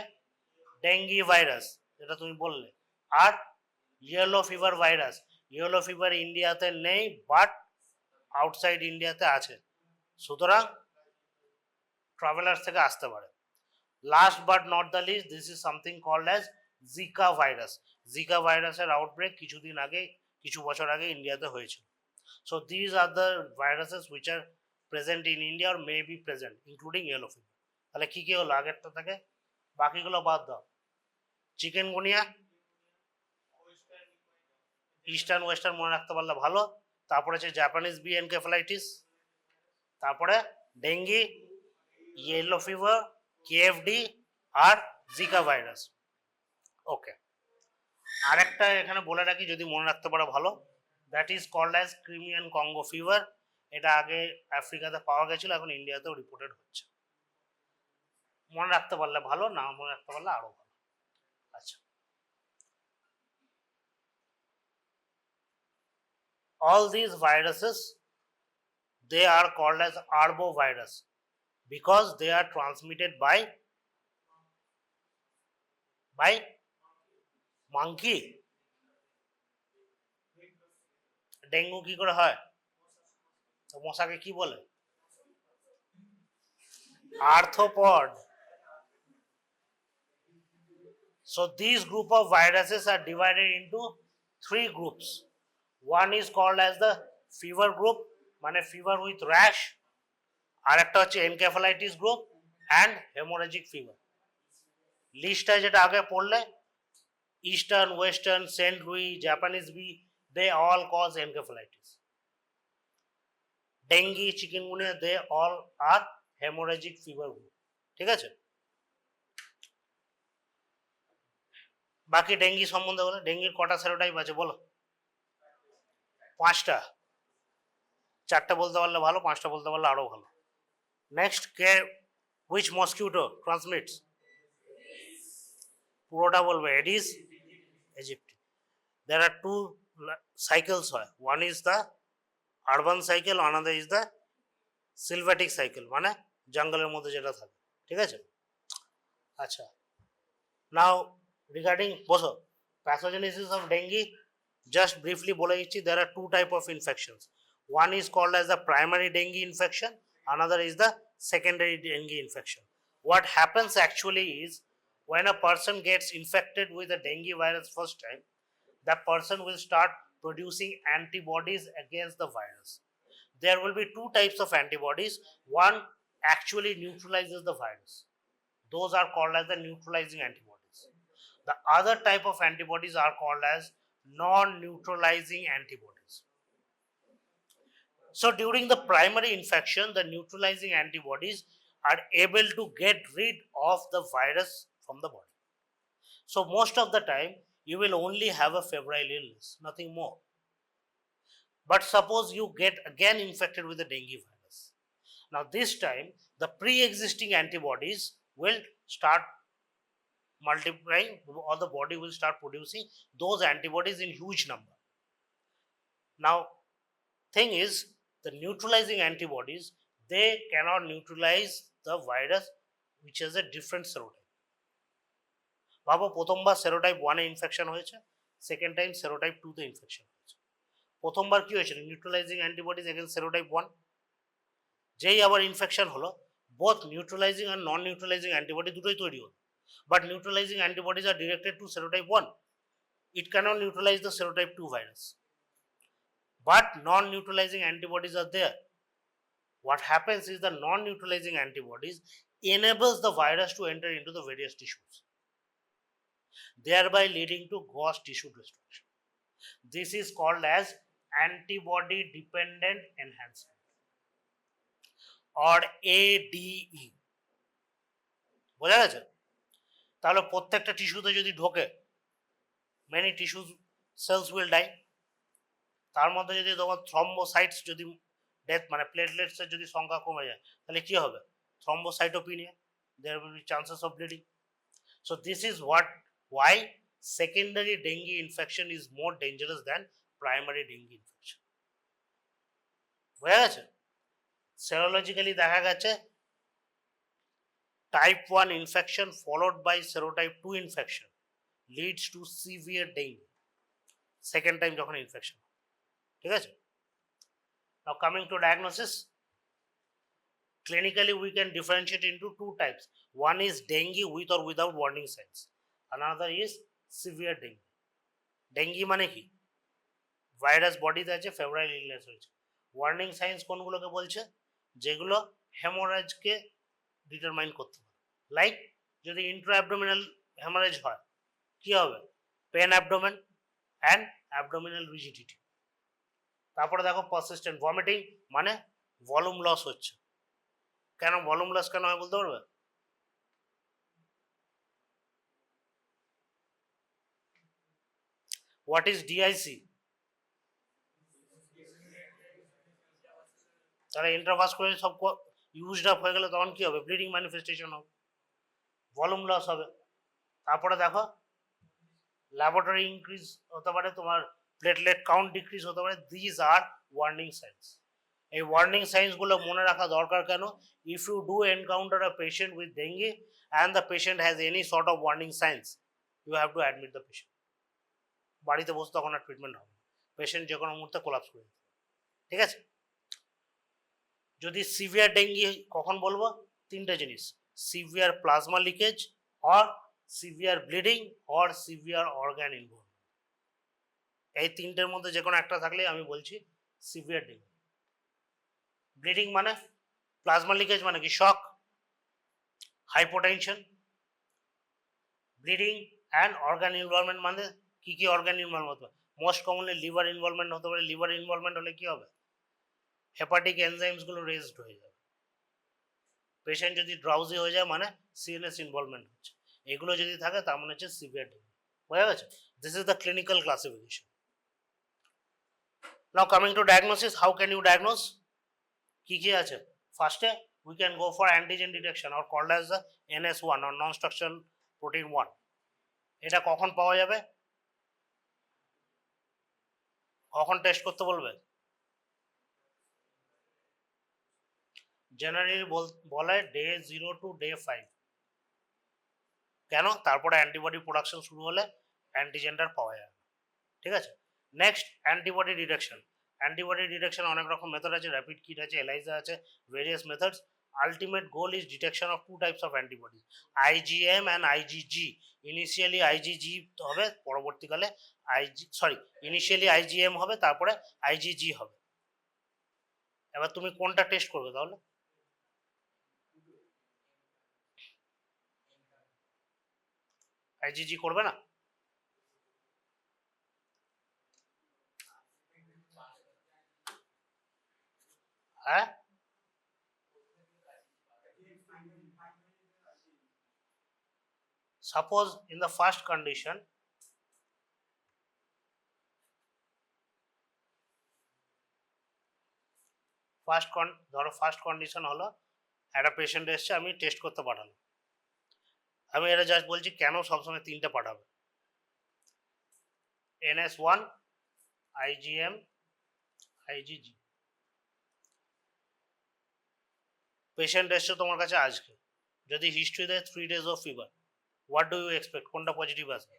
ডেঙ্গি ভাইরাস, যেটা তুমি বললে। আর yellow fever virus. Yellow fever ইন্ডিয়াতে নেই, বাট আউটসাইড ইন্ডিয়াতে আছে, সুতরাং ট্রাভেলার্স থেকে আসতে পারে। Last but not the least, this is something called as Zika virus. Zika ভাইরাসের আউটব্রেক কিছুদিন আগে, কিছু বছর আগে ইন্ডিয়াতে হয়েছিল। So these are the viruses which are present in India আর may be present including yellow fever. তাহলে কি কি হলো আগেরটা থেকে? বাকিগুলো বাদ দাও। চিকেনগুনিয়া, ইস্টার্ন ওয়েস্টার্ন মনে রাখতে পারলে ভালো। তারপরে হচ্ছে জাপানিজ বি এনকেফেলাইটিস, তারপরে ডেঙ্গি, ইয়েলো ফিভার, KFD আর জিকা ভাইরাস। ওকে, আরেকটা এখানে বলে রাখি, যদি মনে রাখতে পারো ভালো, that is called as Crimean Congo fever. এটা আগে আফ্রিকাতে পাওয়া গেছিল, এখন ইন্ডিয়াতেও রিপোর্টেড হচ্ছে। মনে রাখতে পারলে ভালো, না মনে রাখতে পারলে আরো ভালো। আচ্ছা, all these viruses, they are called as arbovirus because they are transmitted by monkey. Dengue কি করে হয়? তো মশাকে কি বলে? Arthropod. So these group of viruses are divided into three groups. One is called as the fever group, মানে fever with rash. আরেকটা হচ্ছে encephalitis group and hemorrhagic fever. লিস্টটা যেটা আগে পড়লে, eastern, western, Saint Louis, Japanese B, they all cause encephalitis. Dengue, chikungunya, they all are hemorrhagic fever group. ঠিক আছে? বাকি ডেঙ্গি সম্বন্ধে বলো, ডেঙ্গির কটা সেরোটাইপ আছে বলো? 5টা। 4টা বলতে পারলে ভালো, 5টা বলতে পারলে আরো ভালো। Next, K which mosquito transmits? পুরোটা বলবে, Aedes aegypti. There are two cycles হয়, one is the urban cycle, another is the sylvatic cycle, মানে জঙ্গলের মধ্যে যেটা থাকে। ঠিক আছে? আচ্ছা, নাও রিগার্ডিং বসো, pathogenesis of dengue just briefly বলে দিচ্ছি। there are two type of infections. One is called as the primary dengue infection, another is the secondary dengue infection. What happens actually is, when a person gets infected with the dengue virus first time, that person will start producing antibodies against the virus. There will be two types of antibodies. One actually neutralizes the virus. Those are called as the neutralizing antibodies. The other type of antibodies are called as non-neutralizing antibodies. So during the primary infection, the neutralizing antibodies are able to get rid of the virus from the body. So most of the time, you will only have a febrile illness, nothing more. But suppose you get again infected with the dengue virus. Now this time, the pre-existing antibodies will start multiplying, or the body will start producing those antibodies in huge number. Now, thing is, the neutralizing antibodies, they cannot neutralize the virus which has a different serotype. ভাবো, প্রথমবার serotype 1 এ infection হয়েছে, second time serotype 2 তে infection হয়েছে। প্রথমবার কি হয়েছিল? Neutralising antibodies against serotype 1। যেই আবার ইনফেকশন হলো, বোথ নিউট্রালাইজিং আর নন নিউট্রালাইজিং অ্যান্টিবডি দুটোই তৈরি হলো। But neutralising antibodies are directed to serotype 1. It cannot neutralize the serotype 2 virus. But non-neutralizing antibodies are there. What happens is, the non-neutralizing antibodies enables the virus to enter into the various tissues, thereby leading to gross tissue destruction. This is called as antibody dependent enhancement, or ADE. বোঝা গেছে? তাহলে প্রত্যেকটা টিস্যুতে যদি ঢোকে, many tissue cells will die. তার মধ্যে যদি তোমার থ্রম্বোসাইটস যদি ডেথ, মানে প্লেটলেটসের যদি সংখ্যা কমে যায়, তাহলে কি হবে? থ্রম্বোসাইটোপিনিয়া, there will be chances of bleeding. So this is why secondary dengue infection is more dangerous than primary dengue infection. বোঝা গেছে? সেরোলজিক্যালি দেখা গেছে, type 1 infection followed by serotype 2 infection leads to severe dengue second time যখন infection. ঠিক আছে? Now coming to diagnosis, clinically we can differentiate into two types. One is dengue with or without warning signs, another is severe dengue. Dengue মানে কি? Virus বডিতে আছে, febrile illness হয়েছে। Warning science কোনগুলোকে বলছে? যেগুলো হেমোরেজকে ডিটারমাইন করতে পারে। লাইক, যদি ইন্ট্রা অ্যাবডোমিনাল হেমোরেজ হয়, কি হবে? Pain abdomen and abdominal rigidity. তারপরে দেখো পারসিস্টেন্ট ভমিটিং, মানে ভলিউম লস হচ্ছে। কেন ভলিউম লস কেন হয় বলতে পারবে? What is DIC? তাহলে ইন্ট্রাভাস্কুলার সব ইউজড আপ হয়ে গেলে তখন কি হবে? ব্লিডিং ম্যানিফেস্টেশন হবে, ভলিউম লস হবে। তারপরে দেখো ল্যাবরেটরি ইনক্রিজ হতে পারে, তোমার প্লেটলেট কাউন্ট ডিক্রিজ হতে পারে। These are warning signs. এই ওয়ার্নিং সাইন্সগুলো মনে রাখা দরকার কেন? If you do encounter a patient with dengue and the patient has any sort of warning signs, you have to admit the patient. বাড়িতে বসে তখন আর ট্রিটমেন্ট হবে, পেশেন্ট যে কোনো মুহূর্তে কোলাপস করে দিতে, ঠিক আছে? যদি সিভিয়ার ডেঙ্গি কখন বলবো? তিনটে জিনিস, severe plasma leakage or severe bleeding or severe organ involve. এই তিনটের মধ্যে যে কোনো একটা থাকলে আমি বলছি সিভিয়ার ডেঙ্গি। ব্লিডিং মানে, প্লাজমা লিকেজ মানে কি? Shock, hypotension. Bleeding and organ involvement মানে কি কি অর্গান ইনভলভ হতে পারে? মোস্ট কমনলি লিভার ইনভলভমেন্ট হতে পারে। লিভার ইনভলভমেন্ট হলে কি হবে? হেপাটিক এনজাইমসগুলো রেজড হয়ে যাবে। পেশেন্ট যদি ড্রাউজি হয়ে যায় মানে সিএনএস ইনভলভমেন্ট হচ্ছে। এগুলো যদি থাকে তার মানে হচ্ছে সিভিয়ার ডেঙ্গি। বোঝা গেছে? This is the clinical classification. Now coming to diagnosis, how can you diagnose? কি কি আছে? ফার্স্টে we can go for antigen detection or called as the NS1 or non structural protein 1। এটা কখন পাওয়া যাবে? কখন টেস্ট করতে বলবে? জেনারেলি বলে ডে 0 টু ডে 5। কেন? তারপরে অ্যান্টিবডি প্রোডাকশন শুরু হলে অ্যান্টিজেনটার পাওয়া যাবে, ঠিক আছে? Next antibody detection. Antibody detection অনেক রকম মেথড আছে, র্যাপিড কিট আছে, এলাইজা আছে, various methods. Ultimate goal is detection of two types of antibody, IgM and IgG। Initially IgG হবে, পরবর্তীকালে ইনিশিয়ালি IgM হবে, তারপরে IgG হবে। এবার তুমি কোনটা টেস্ট করবে তাহলে? IgG করবে না? হ্যাঁ, suppose in the first condition, ধরো ফার্স্ট কন্ডিশন হলো একটা পেশেন্ট এসছে, আমি টেস্ট করতে পাঠালাম। আমি এটা জাস্ট বলছি কেন সবসময় তিনটে পাঠাবে। NS1, IgM, IgG। পেশেন্ট এসছে তোমার কাছে আজকে, যদি হিস্ট্রি দেয় 3 days of fever, what do you expect? কোনটা পজিটিভ আসবে?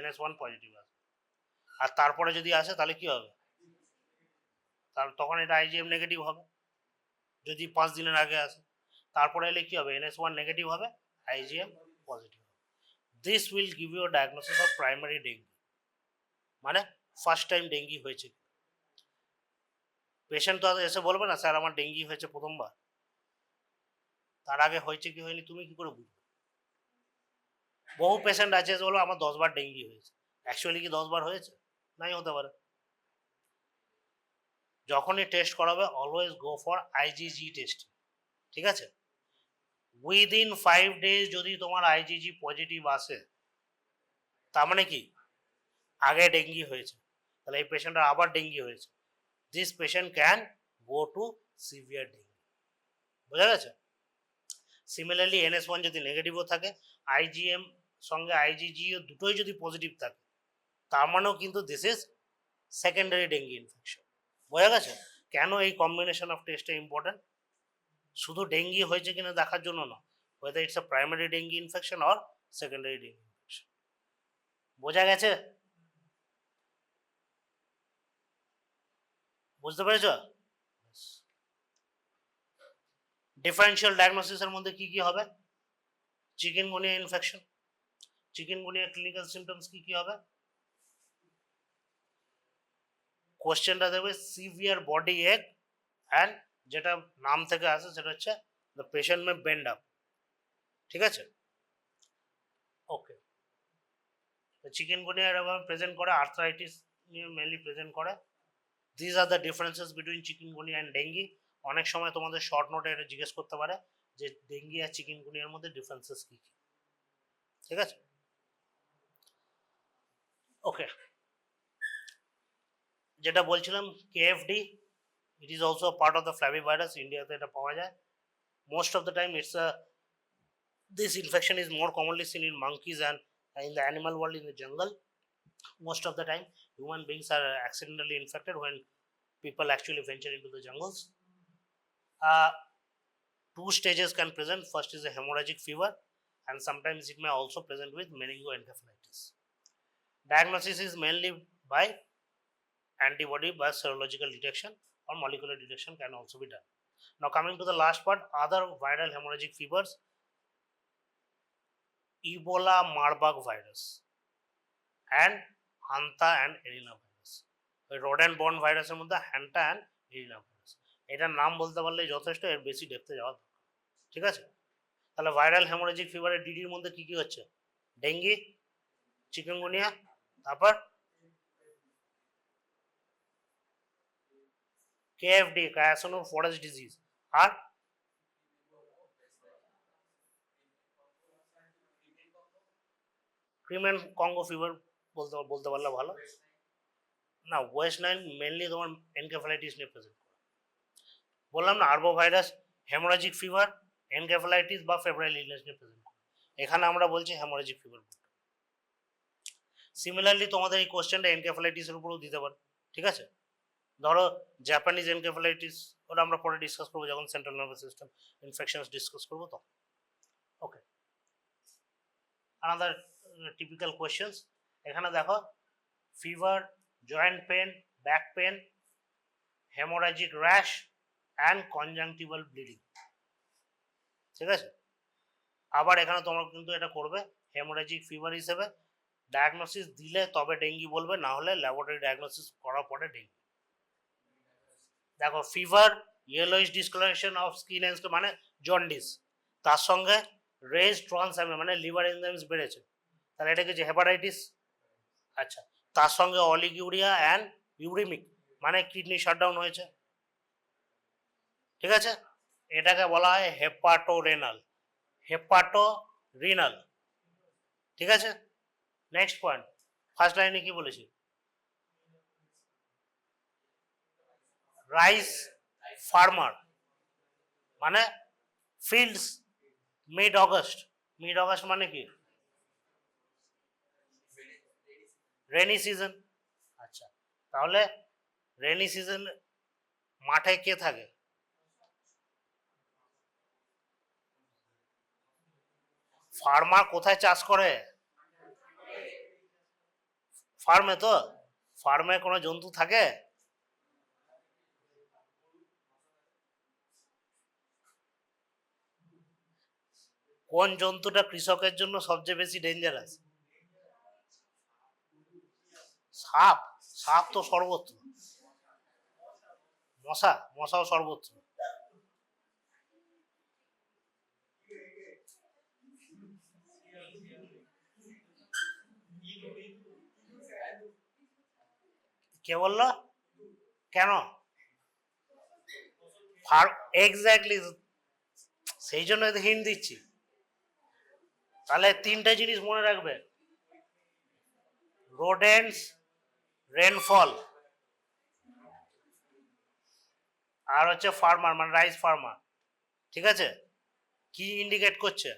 NS1 পজিটিভ আসবে। আর তারপরে যদি আসে তাহলে কি হবে? তাহলে তখন এটা IgM নেগেটিভ হবে, যদি 5 দিনের আগে আসে। তারপরে এলে কি হবে? NS1 নেগেটিভ হবে, IgM পজিটিভ হবে। This will give you diagnosis of primary dengue, মানে ফার্স্ট টাইম ডেঙ্গি হয়েছে। পেশেন্ট তো এসে বলবে না স্যার আমার ডেঙ্গি হয়েছে প্রথমবার, তার আগে হয়েছে কি হয়নি তুমি কি করে বুঝবে? বহু পেশেন্ট আছে এসে বলবে আমার 10 বার ডেঙ্গি হয়েছে, অ্যাকচুয়ালি কি 10 বার হয়েছে? নাই হতে পারে। যখনই টেস্ট করাবে always go for IgG test, ঠিক আছে? উইদিন 5 days যদি তোমার IgG পজিটিভ আসে, তার মানে কি আগে ডেঙ্গি হয়েছে, তাহলে এই পেশেন্টের আবার ডেঙ্গি হয়েছে। This patient can go to severe dengue. বোঝা গেছে? সিমিলারলি NS1 যদি নেগেটিভও থাকে, IgM সঙ্গে IgG দুটোই যদি পজিটিভ থাকে, তার মানেও কিন্তু this is secondary dengue infection. বোঝা গেছে কেন এই কম্বিনেশন অফ টেস্টটা ইম্পর্টেন্ট? শুধু ডেঙ্গি হয়েছে কিনা দেখার জন্য না, whether it's a primary dengue infection or secondary dengue infection। বোঝা গেছে? বুঝতে পেরেছো? ডিফারেন্সিয়াল ডায়াগনোসিসের মধ্যে কি কি হবে? Chikungunya infection, chikungunya clinical symptoms কি কি হবে? কোশ্চেনটা দেবে সিভিয়ার বডি এক অ্যান্ড, যেটা নাম থেকে আসে সেটা হচ্ছে the patient May bend up, ঠিক আছে? ওকে, চিকেনগুনিয়া এরকম প্রেজেন্ট করে, আর্থ্রাইটিস নিয়ে মেনলি প্রেজেন্ট করে। This are the differences between chikungunya and dengue. অনেক সময় তোমাদের শর্ট নোটে এটা জিজ্ঞেস করতে পারে যে ডেঙ্গি আর চিকেনগুনিয়ার মধ্যে ডিফারেন্সেস কী কী, ঠিক আছে? ওকে, যেটা বলছিলাম KFD, it is also part of the flavivirus, ইন্ডিয়াতে এটা পাওয়া যায়। Most of the time it's this infection is more commonly seen in monkeys and in the animal world in the jungle. Most of the time human beings are accidentally infected when people actually venture into the jungles. uh, Two stages can present. First is a hemorrhagic fever, and sometimes it may also present with meningoencephalitis. Diagnosis is mainly by antibody by serological detection, or molecular detection can also be done. Now coming to the last part, other viral hemorrhagic fevers: Ebola Marburg virus and Hanta and Erina virus. ওই rodent born ভাইরাসের মধ্যে hanta and arena virus, এটার নাম বলতে পারলেই যথেষ্ট, এর বেশি ডেপথে যাওয়া দরকার। ঠিক আছে, তাহলে ভাইরাল হেমোরেজিক ফিভারের ডিডির মধ্যে কি কি হচ্ছে? ডেঙ্গি, চিকেনগুনিয়া, তারপর কেএফডি ক্যাসনো ফরেস্ট ডিজিজ, আর ক্রিমেন কঙ্গো ফিভার বলতে পারলে ভালো। না, ওয়েস্ট নাইল মেনলি তোমার এনকেফালাইটিস নিয়ে প্রেজেন্ট করে। বললাম না, আরবো ভাইরাস, হেমোরাজিক ফিভার, এনকেফালাইটিস বা ফেব্রাইল ইলনেস নিয়ে প্রেজেন্ট করে। এখানে আমরা বলছি হেমোরাজিক ফিভার। সিমিলারলি তোমাদের এই কোশ্চেনটা এনকেফালাইটিসের উপরেও দিতে পারে। ঠিক আছে, ধরো জাপানিজ এনকেফালাইটিস, ওটা আমরা পরে ডিসকাস করবো যখন central nervous system infections discuss করবো তখন। ওকে, আনাদার টিপিক্যাল কোয়েশ্চেন্স এখানে দেখো: fever, joint pain, back pain, haemorrhagic rash and conjunctival bleeding. ঠিক আছে, আবার এখানে তোমরা কিন্তু এটা করবে হেমোরাজিক ফিভার হিসেবে, ডায়াগনোসিস দিলে তবে ডেঙ্গি বলবে, না হলে ল্যাবরেটরি ডায়াগনোসিস করার পরে ডেঙ্গি। দেখো, fever, yellowish discolouration of skin and মানে জন্ডিস, তার সঙ্গে রেজ ট্রান্সঅ্যামিন মানে লিভার এনজাইমস বেড়েছে, তাহলে এটা কিছু হেপাটাইটিস। আচ্ছা, তার সঙ্গে অলিগিউরিয়া অ্যান্ড ইউরিমিক মানে কিডনি শাটডাউন হয়েছে। ঠিক আছে, এটাকে বলা হয় হেপাটোরেনাল, হেপাটোরিনাল। ঠিক আছে, নেক্সট পয়েন্ট, ফার্স্ট লাইনে কি বলেছি? রাইস ফার্মার মানে fields mid August. Mid August মানে কি? Rainy season. আচ্ছা, তাহলে রেনি সিজন মাঠে কে থাকে? ফার্মার কোথায় চাষ করে? ফার্মে। তো ফার্মে কোনো জন্তু থাকে? কোন জন্তুটা কৃষকের জন্য সবচেয়ে বেশি ডেঞ্জারাস? সাপ। সাপ তো সর্বত্র। মশা, মশাও সর্বত্র। কে বললো? কেন? এক্স্যাক্টলি, সেই জন্য হিন্ট দিচ্ছি। তাহলে তিনটে জিনিস মনে রাখবে: রোডেন্টস, রেনফল, আর হচ্ছে ফার্মার মানে রাইস ফার্মার। ঠিক আছে, কি ইন্ডিকেট করছে?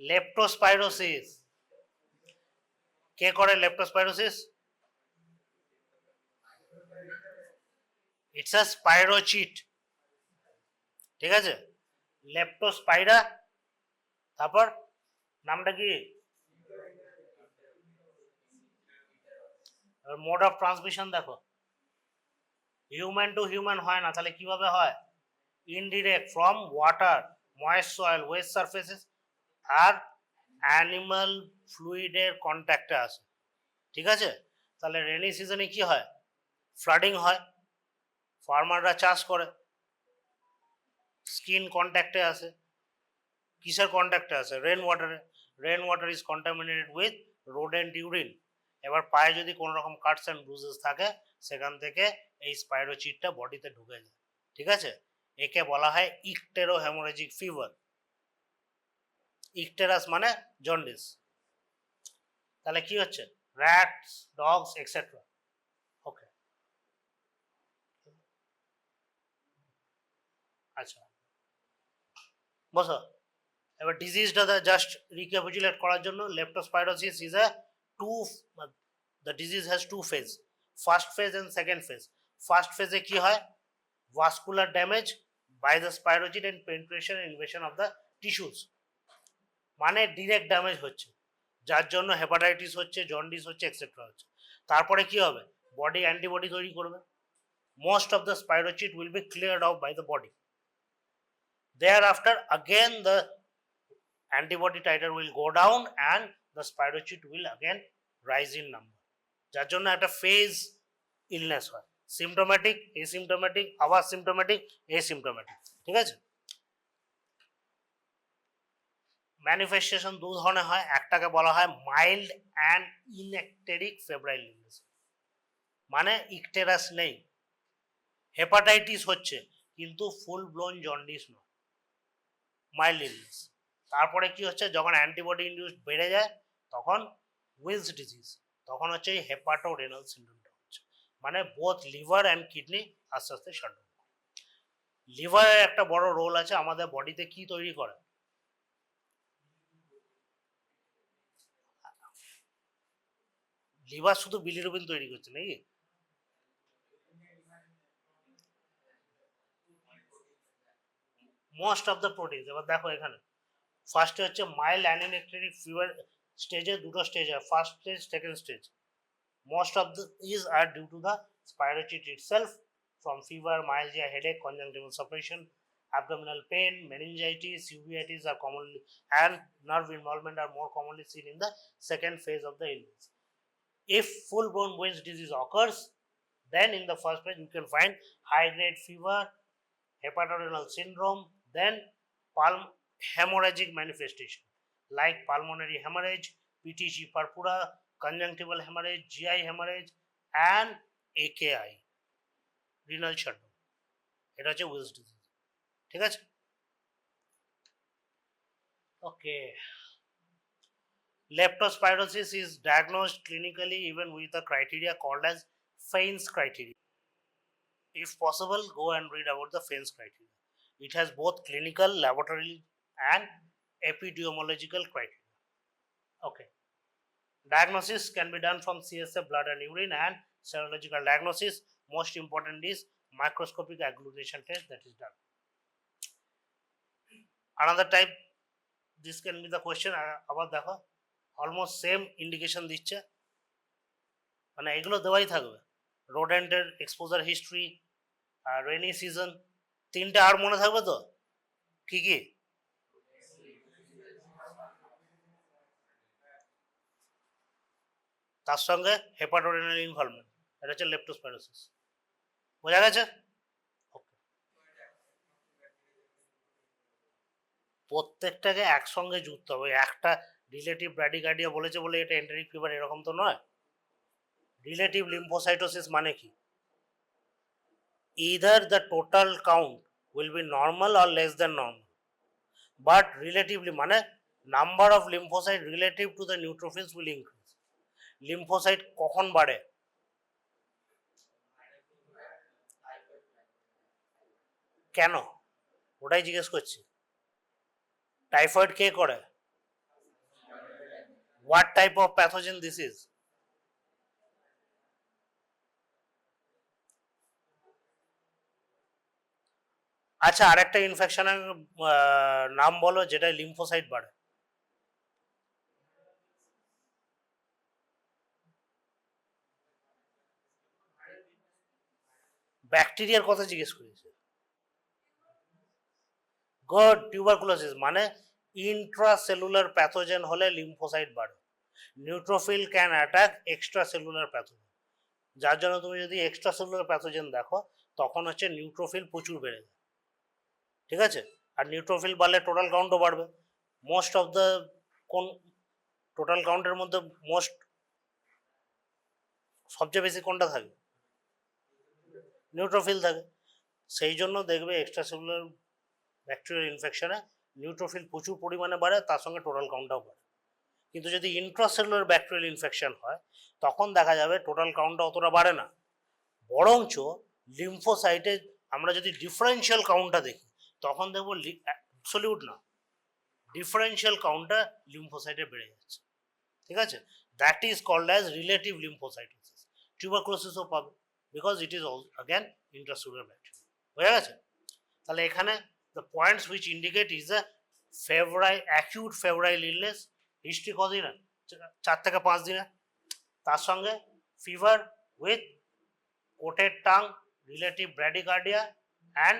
লেপ্টোস্পাইরোসিস। কে করে লেপ্টোস্পাইরোসিস? It's a স্পাইরোচিট। ঠিক আছে, লেপ্টোস্পাইরা, তারপর নামটা কি? মোড অফ ট্রান্সমিশন দেখো, হিউম্যান টু হিউম্যান হয় না, তাহলে কিভাবে হয়? Indirect, from water, moist soil, wet surfaces, আর অ্যানিমাল ফ্লুইডের কন্ট্যাক্টে আসে। ঠিক আছে, তাহলে রেনি সিজনে কি হয়? ফ্লাডিং হয়, ফার্মাররা চাষ করে, স্কিন কন্ট্যাক্টে আসে। কিসের কন্ট্যাক্টে আসে? রেন ওয়াটারে। Rain water is contaminated with rodent urine. এবার পায়ে যদি কোনো রকম কাটস অ্যান্ড ব্রুজেস থাকে, সেখান থেকে এই স্পাইরোচিটটা বডিতে ঢুকে যায়। ঠিক আছে, একে বলা হয় ইকটেরো হেমোরেজিক ফিভার। ইকটেরাস মানে জন্ডিস। তাহলে কি হচ্ছে? Rats, dogs etcetera. ওকে, আচ্ছা বসো। এবার ডিজিজটা জাস্ট রিক্যাপিচুলেট করার জন্য, leptospirosis is a two, the disease has two phase, first phase and second phase. First ফেজে কি হয়? Vascular damage by the spirochete and penetration and invasion of the tissues, মানে direct damage হচ্ছে, যার জন্য hepatitis হচ্ছে, জন্ডিস হচ্ছে etcetera হচ্ছে। তারপরে কি হবে? বডি অ্যান্টিবডি তৈরি করবে, most of the spirochete will be cleared off by the body. Thereafter, again the antibody titer will go down and the spirochete will again rise in number. যার জন্য একটা ফেজ ইলনেস হয়, symptomatic, এসিমটোম্যাটিক, আবার symptomatic, এসিমটোম্যাটিক। ঠিক আছে? Manifestation দু ধরনের হয়, একটাকে বলা হয় মাইল্ড অ্যান্ড ইনএক্টেরিক ফেব্রাইল ইলনেস, মানে ইকটেরাস নেই, হেপাটাইটিস হচ্ছে কিন্তু ফুল ব্লোন জন্ডিস নয়, মাইল্ড ইলনেস। তারপরে কি হচ্ছে? যখন অ্যান্টিবডি ইন্ডিউসড বেড়ে যায় তখন উইলস ডিজিজ, তখন হচ্ছে এই হেপাটোরেনাল সিন্ড্রোমটা হচ্ছে, মানে বোথ লিভার অ্যান্ড কিডনি আস্তে আস্তে শাট ডাউন। লিভারের একটা বড় রোল আছে, আমাদের বডিতে কি তৈরি করে? লিভার শুধু বিলিরুবিন তৈরি করছে নাকি? Most of the protein. এবার দেখো এখানে ফার্স্টে হচ্ছে মাইল্ড অ্যানিনেক্টেরিক ফিভার স্টেজে দুটো স্টেজ হয়, first stage, second stage. Most of these are due to the spirochete itself, from fever, myalgia, headache, conjunctival suppression, abdominal pain, meningitis, uveitis are commonly, and nerve involvement are more commonly seen in the second phase of the illness. If full-blown Wills disease occurs, then in the first phase you can find high-grade fever, hepatorenal syndrome, then hemorrhagic manifestation like pulmonary hemorrhage, PTG purpura, conjunctival hemorrhage, GI hemorrhage, and AKI, renal shutdown. এটা হচ্ছে Wills disease. ঠিক আছে? ওকে, leptospirosis is diagnosed clinically even with a criteria called as Fain's criteria. If possible, go and read about the Fain's criteria. It has both clinical, laboratory, and epidemiological criteria. Okay. Diagnosis can be done from CSF, blood and urine, and serological diagnosis. Most important is microscopic agglutination test that is done. Another type, this can be the question, আবার দেখো almost same indication দিচ্ছে, মানে এগুলো দেওয়াই থাকবে, রোডেন্টের exposure history, rainy season, তিনটে আর মনে থাকবে তো কি কি? তার সঙ্গে হেপাটোরেনাল ইনভলভমেন্ট, এটা হচ্ছে লেপ্টোস্পাইরোসিস। বোঝা গেছে? প্রত্যেকটাকে একসঙ্গে জুড়তে হবে, একটা রিলেটিভ ব্র্যাডিকার্ডিয়া বলেছে বলে এটা এন্টেরিক ফিভার এরকম তো নয়। রিলেটিভ লিম্ফোসাইটোসিস মানে কি? either the total count will be normal or less than normal, but relatively মানে number of lymphocyte relative to the neutrophils will increase. Lymphocyte কখন বাড়ে? কেন? ওটাই জিজ্ঞেস করছি। টাইফয়েড কে করে? what type of pathogen this is? আচ্ছা, আরেকটা ইনফেকশনের নাম বলো যেটা লিম্ফোসাইট বাড়ে। ব্যাকটেরিয়ার কথা জিজ্ঞেস করেছে। গুড, টিউবারকুলোসিস মানে ইন্ট্রাসেলুলার প্যাথোজেন হলে লিম্ফোসাইট বাড়ে। Neutrophil can attack extracellular pathogen, যার জন্য তুমি যদি এক্সট্রাসেলুলার প্যাথোজেন দেখো তখন হচ্ছে নিউট্রোফিল প্রচুর বেড়ে যায়। ঠিক আছে? আর নিউট্রোফিল বাড়লে টোটাল কাউন্টও বাড়বে। মোস্ট অফ দ্য কোন টোটাল কাউন্টের মধ্যে মোস্ট সবচেয়ে বেশি কোনটা থাকে? নিউট্রোফিল থাকে। সেই জন্য দেখবে এক্সট্রাসেলুলার ব্যাকটেরিয়াল ইনফেকশনে নিউট্রোফিল প্রচুর পরিমাণে বাড়ে, তার সঙ্গে টোটাল কাউন্টটাও বাড়ে। কিন্তু যদি ইন্ট্রাসেলুলার ব্যাকটেরিয়াল ইনফেকশন হয় তখন দেখা যাবে টোটাল কাউন্টটা অতটা বাড়ে না, বরঞ্চ লিম্ফোসাইটে আমরা যদি ডিফারেন্সিয়াল কাউন্টটা দেখি তখন দেখবো অ্যাবসলিউট না, ডিফারেন্সিয়াল কাউন্টটা লিম্ফোসাইটে বেড়ে যাচ্ছে। ঠিক আছে, that is called as relative lymphocytosis. টিউবারকুলোসিসও পাবে, because it is again intracellular bacteria. বোঝা গেছে? তাহলে এখানে the points which indicate is a febrile, acute febrile illness, history কদিনে 4 থেকে 5 দিনে, তার সঙ্গে fever with coated tongue, relative bradycardia and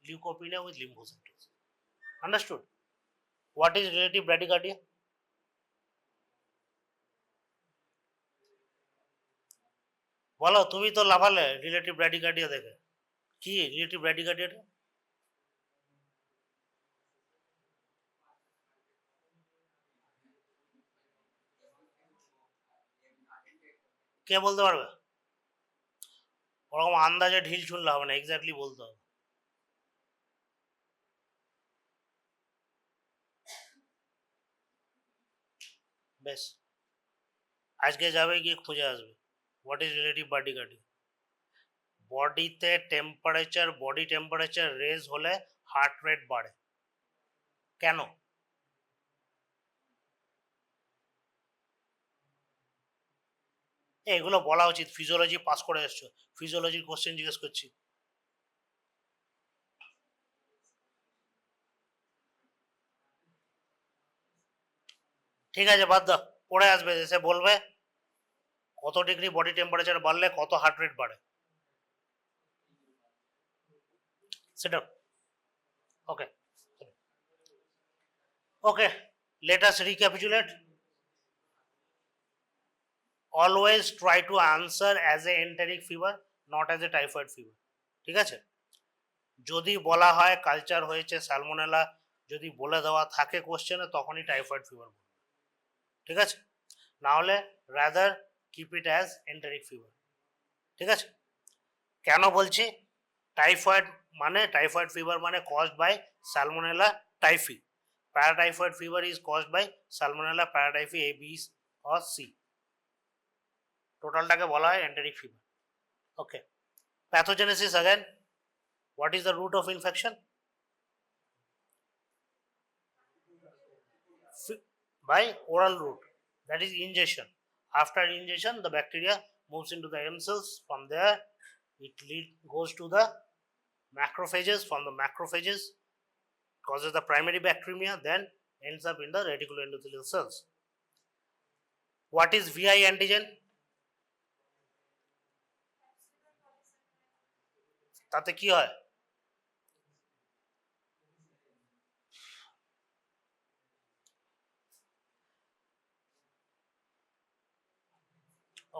leukopenia with lymphocytosis. Understood? What is relative bradycardia? বলো, তুমি তো লাফালে রিলেটিভ ব্র্যাডিকার্ডিয়া দেখে। কি রিলেটিভ ব্র্যাডিকার্ডিয়াটা? কে বলতে পারবে? ওরকম আন্দাজে ঢিল ছুনলে হবে না, এক্স্যাক্টলি বলতে হবে। বেশ, আজকে যাবে গিয়ে খুঁজে আসবে হোয়াট ইজ রিলেটিভ ব্র্যাডিকার্ডিয়া। বডিতে টেম্পারেচার, বডি টেম্পারেচার রেজ হলে হার্ট রেট বাড়ে। কেন? এগুলো বলা উচিত, ফিজিওলজি পাস করে এসছো, ফিজিওলজির কোশ্চেন জিজ্ঞেস করছি। ঠিক আছে, বাদ দাও, পড়ে আসবে, এসে বলবে কত ডিগ্রি বডি টেম্পারেচার বাড়লে কত হার্ট রেট বাড়ে। সেটা ওকে ওকে, let us recapitulate. Always try to answer as a enteric fever, not as a typhoid fever. ঠিক আছে, যদি বলা হয় কালচার হয়েছে স্যালমোনেলা, যদি বলে দেওয়া থাকে কোশ্চেনে তখনই টাইফয়েড ফিভার বলবে। ঠিক আছে, না হলে rather keep it as enteric fever. ঠিক আছে, কেন বলছি টাইফয়েড মানে, টাইফয়েড ফিভার মানে caused by Salmonella typhi, paratyphoid fever is caused by Salmonella paratyphi A, B or C। টোটালটাকে বলা হয় enteric fever. Okay, pathogenesis again, what is the root of infection? By oral route, that is ingestion. After ingestion the bacteria moves into the M cells, from there it goes to the macrophages, from the macrophages causes the primary bacteremia, then ends up in the reticuloendothelial cells. What is VI antigen? তাতে কি হয়?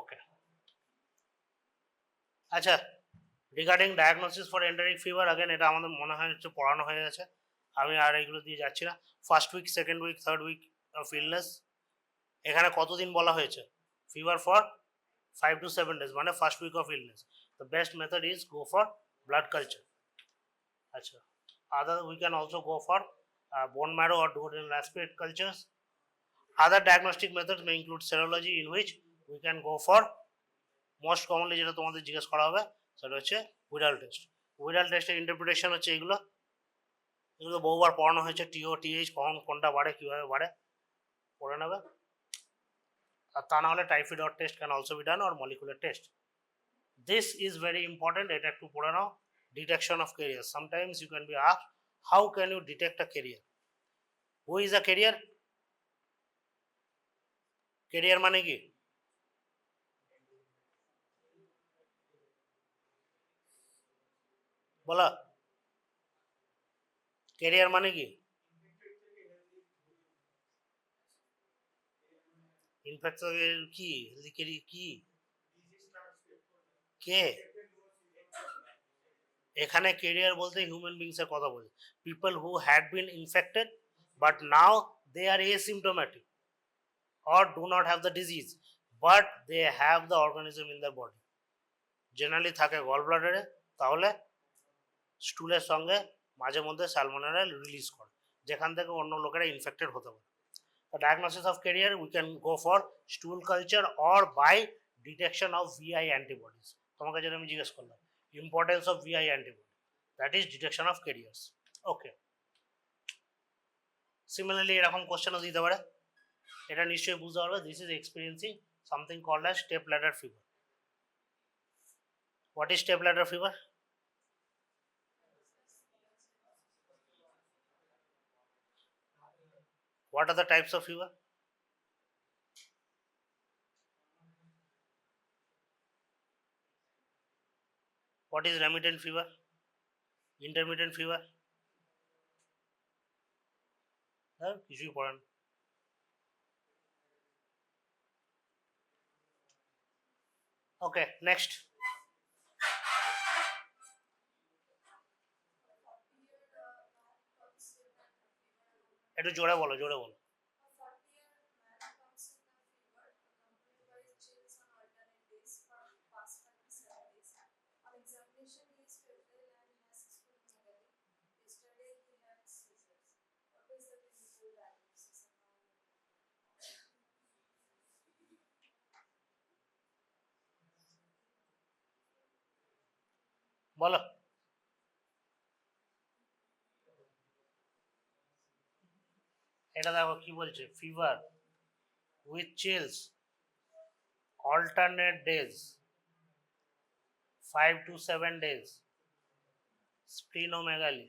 ওকে, আচ্ছা, regarding diagnosis for enteric fever, again এটা আমাদের মনে হয় হচ্ছে পড়ানো হয়ে গেছে, আমি আর এগুলো দিয়ে যাচ্ছি না। First week, second week, third week of illness, এখানে কতদিন বলা হয়েছে? ফিভার ফর 5 to 7 days, মানে first week of illness. The best method is go for blood culture. আচ্ছা, other we can also go for bone marrow or duodenal aspirate cultures. Other diagnostic methods may include serology, in which we can go for most commonly যেটা তোমাদের জিজ্ঞেস করা হবে সেটা হচ্ছে Widal test. Widal টেস্টের interpretation হচ্ছে এগুলো, এগুলো বহুবার পড়ানো হয়েছে, টিও টিএইচ কখন কোনটা বাড়ে, কীভাবে বাড়ে, পড়ে নেবে। আর তা না হলে typhoid test can also be done or molecular test. This is very important, এটা একটু পড়ে নাও। Detection of carrier, sometimes you can be asked how can you detect a carrier. Who is a carrier? Carrier মানে কি? বলা, career মানে কি? Infection কি? কি কে? এখানে ক্যারিয়ার বলতে হিউম্যান বিংস এর কথা বলি, people who had been infected but now they are asymptomatic or do not have the disease but they have the organism in their body, generally থাকে গল ব্লাডারে, তাহলে স্টুলের সঙ্গে মাঝে মধ্যে স্যালমোনেলা রিলিজ করে, যেখান থেকে অন্য লোকেরা ইনফেক্টেড হতে পারে। The diagnosis of carrier, we can go for stool culture or by detection of VI antibodies. তোমাকে যেটা আমি জিজ্ঞেস করলাম, importance of VI antibody, that is detection of carriers. Okay. Similarly এরকম কোশ্চেনও দিতে পারে, এটা নিশ্চয়ই বুঝতে পারবে, this is experiencing something called as step ladder fever. What is step ladder fever? What are the types of fever? What is remittent fever? Intermittent fever? কিছুই পড়েন। ওকে, next. একটু জোরে বলো, জোরে বলো। বলো। এটা দেখো কি বলছে, fever with chills alternate days 5 to 7 days, splenomegaly,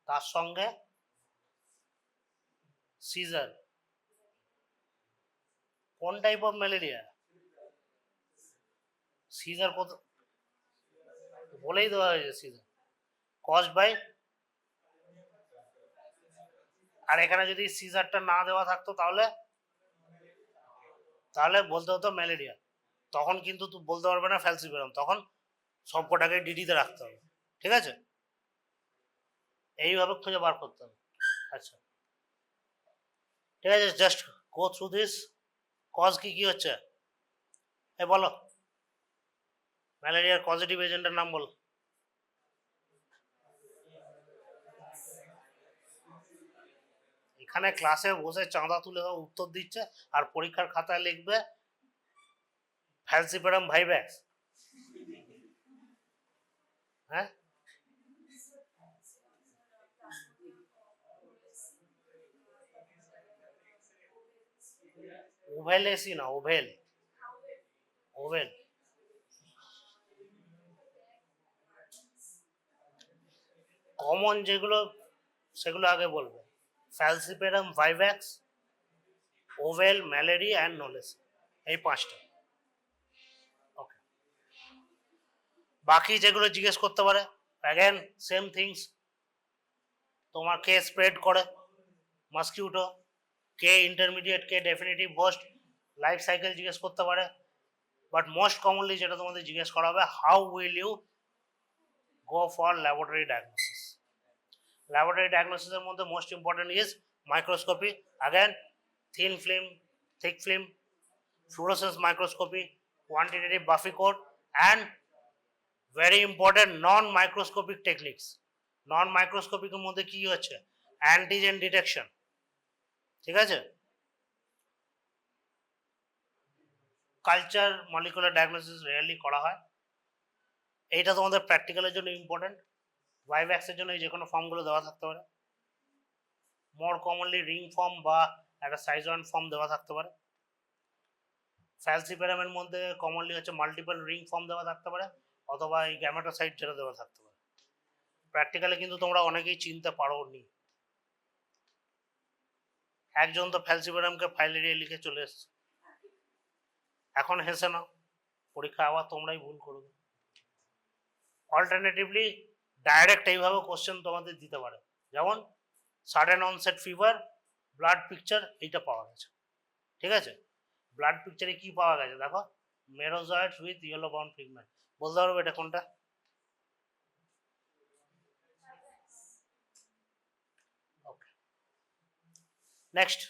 তার সঙ্গে সিজার। কোন টাইপ অফ ম্যালেরিয়া? সিজার কত বলেই দেওয়া হয়েছে, সিজার কজ বাই। আর এখানে যদি সিজারটা না দেওয়া থাকতো তাহলে তাহলে বলতে হতো ম্যালেরিয়া, তখন কিন্তু তুই বলতে পারবে না ফ্যালসিপারাম, তখন সবকটাকে ডিডিতে রাখতে হবে, ঠিক আছে? এইভাবে খুঁজে বার করতে হবে। আচ্ছা ঠিক আছে, just go through this. Cause কি কি হচ্ছে এ বলো, ম্যালেরিয়ার পজিটিভ এজেন্টের নাম বলো। এখানে ক্লাসে বসে চাঁদা তুলে উত্তর দিচ্ছে আর পরীক্ষার খাতায় লিখবে ফ্যালসিপারাম ভাইভ্যাক্স। হ্যাঁ, ওভেল এসি না, ওভেল, ওভেল। কমন যেগুলো সেগুলো আগে বলবে, ফ্যালসিপারাম ভাইভ্যাক্স, ওভেল, ম্যালেরি অ্যান্ড নোলেস, এই পাঁচটা। ওকে, বাকি যেগুলো জিজ্ঞেস করতে পারে অ্যাগেন সেম থিংস, তোমার কে স্প্রেড করে, মসকিউটো, কে ইন্টারমিডিয়েট, কে ডেফিনেটিভ হোস্ট, লাইফ সাইকেল জিজ্ঞেস করতে পারে। বাট মোস্ট কমনলি যেটা তোমাদের জিজ্ঞেস করা হবে, how will you go for laboratory diagnosis. Laboratory ডায়াগনোসিসের মধ্যে most important is microscopy, again thin film, thick film, fluorescence microscopy, quantitative Buffy code, and very important non microscopic techniques. নন মাইক্রোস্কোপিকের মধ্যে কি হচ্ছে, অ্যান্টিজেন ডিটেকশন, ঠিক আছে? কালচার মলিকুলার ডায়াগনোসিস রেয়ারলি করা হয়, এইটা তোমাদের প্র্যাকটিক্যালের জন্য ইম্পর্টেন্ট। ভাইভ্যাক্সের জন্য এই যে কোনো ফর্মগুলো দেওয়া থাকতে পারে, মোর কমনলি রিং ফর্ম বা একটা সাইজ ওয়ান ফর্ম দেওয়া থাকতে পারে। ফ্যালসিপারামের মধ্যে কমনলি হচ্ছে মাল্টিপল রিং ফর্ম দেওয়া থাকতে পারে, অথবা এই গ্যামেটোসাইট যেটা দেওয়া থাকতে পারে। প্র্যাকটিক্যালে কিন্তু তোমরা অনেকেই চিনতে পারো নি। একজন তো ফ্যালসিপারামকে ফাইলেরিয়া লিখে চলে এসছে, এখন হেসে নাও, পরীক্ষা আবার তোমরাই ভুল করবে। অল্টারনেটিভলি ডাইরেক্ট এইভাবে কোশ্চেন তোমাদের দিতে পারে, যেমন sudden onset fever, blood picture, এইটা পাওয়া গেছে, ঠিক আছে? ব্লাড পিকচারে কি পাওয়া গেছে দেখো, মেরোজয়েডস উইথ ইয়েলো বাউন্ড পিগমেন্ট, বলতে পারবে এটা কোনটা? ওকে, নেক্সট।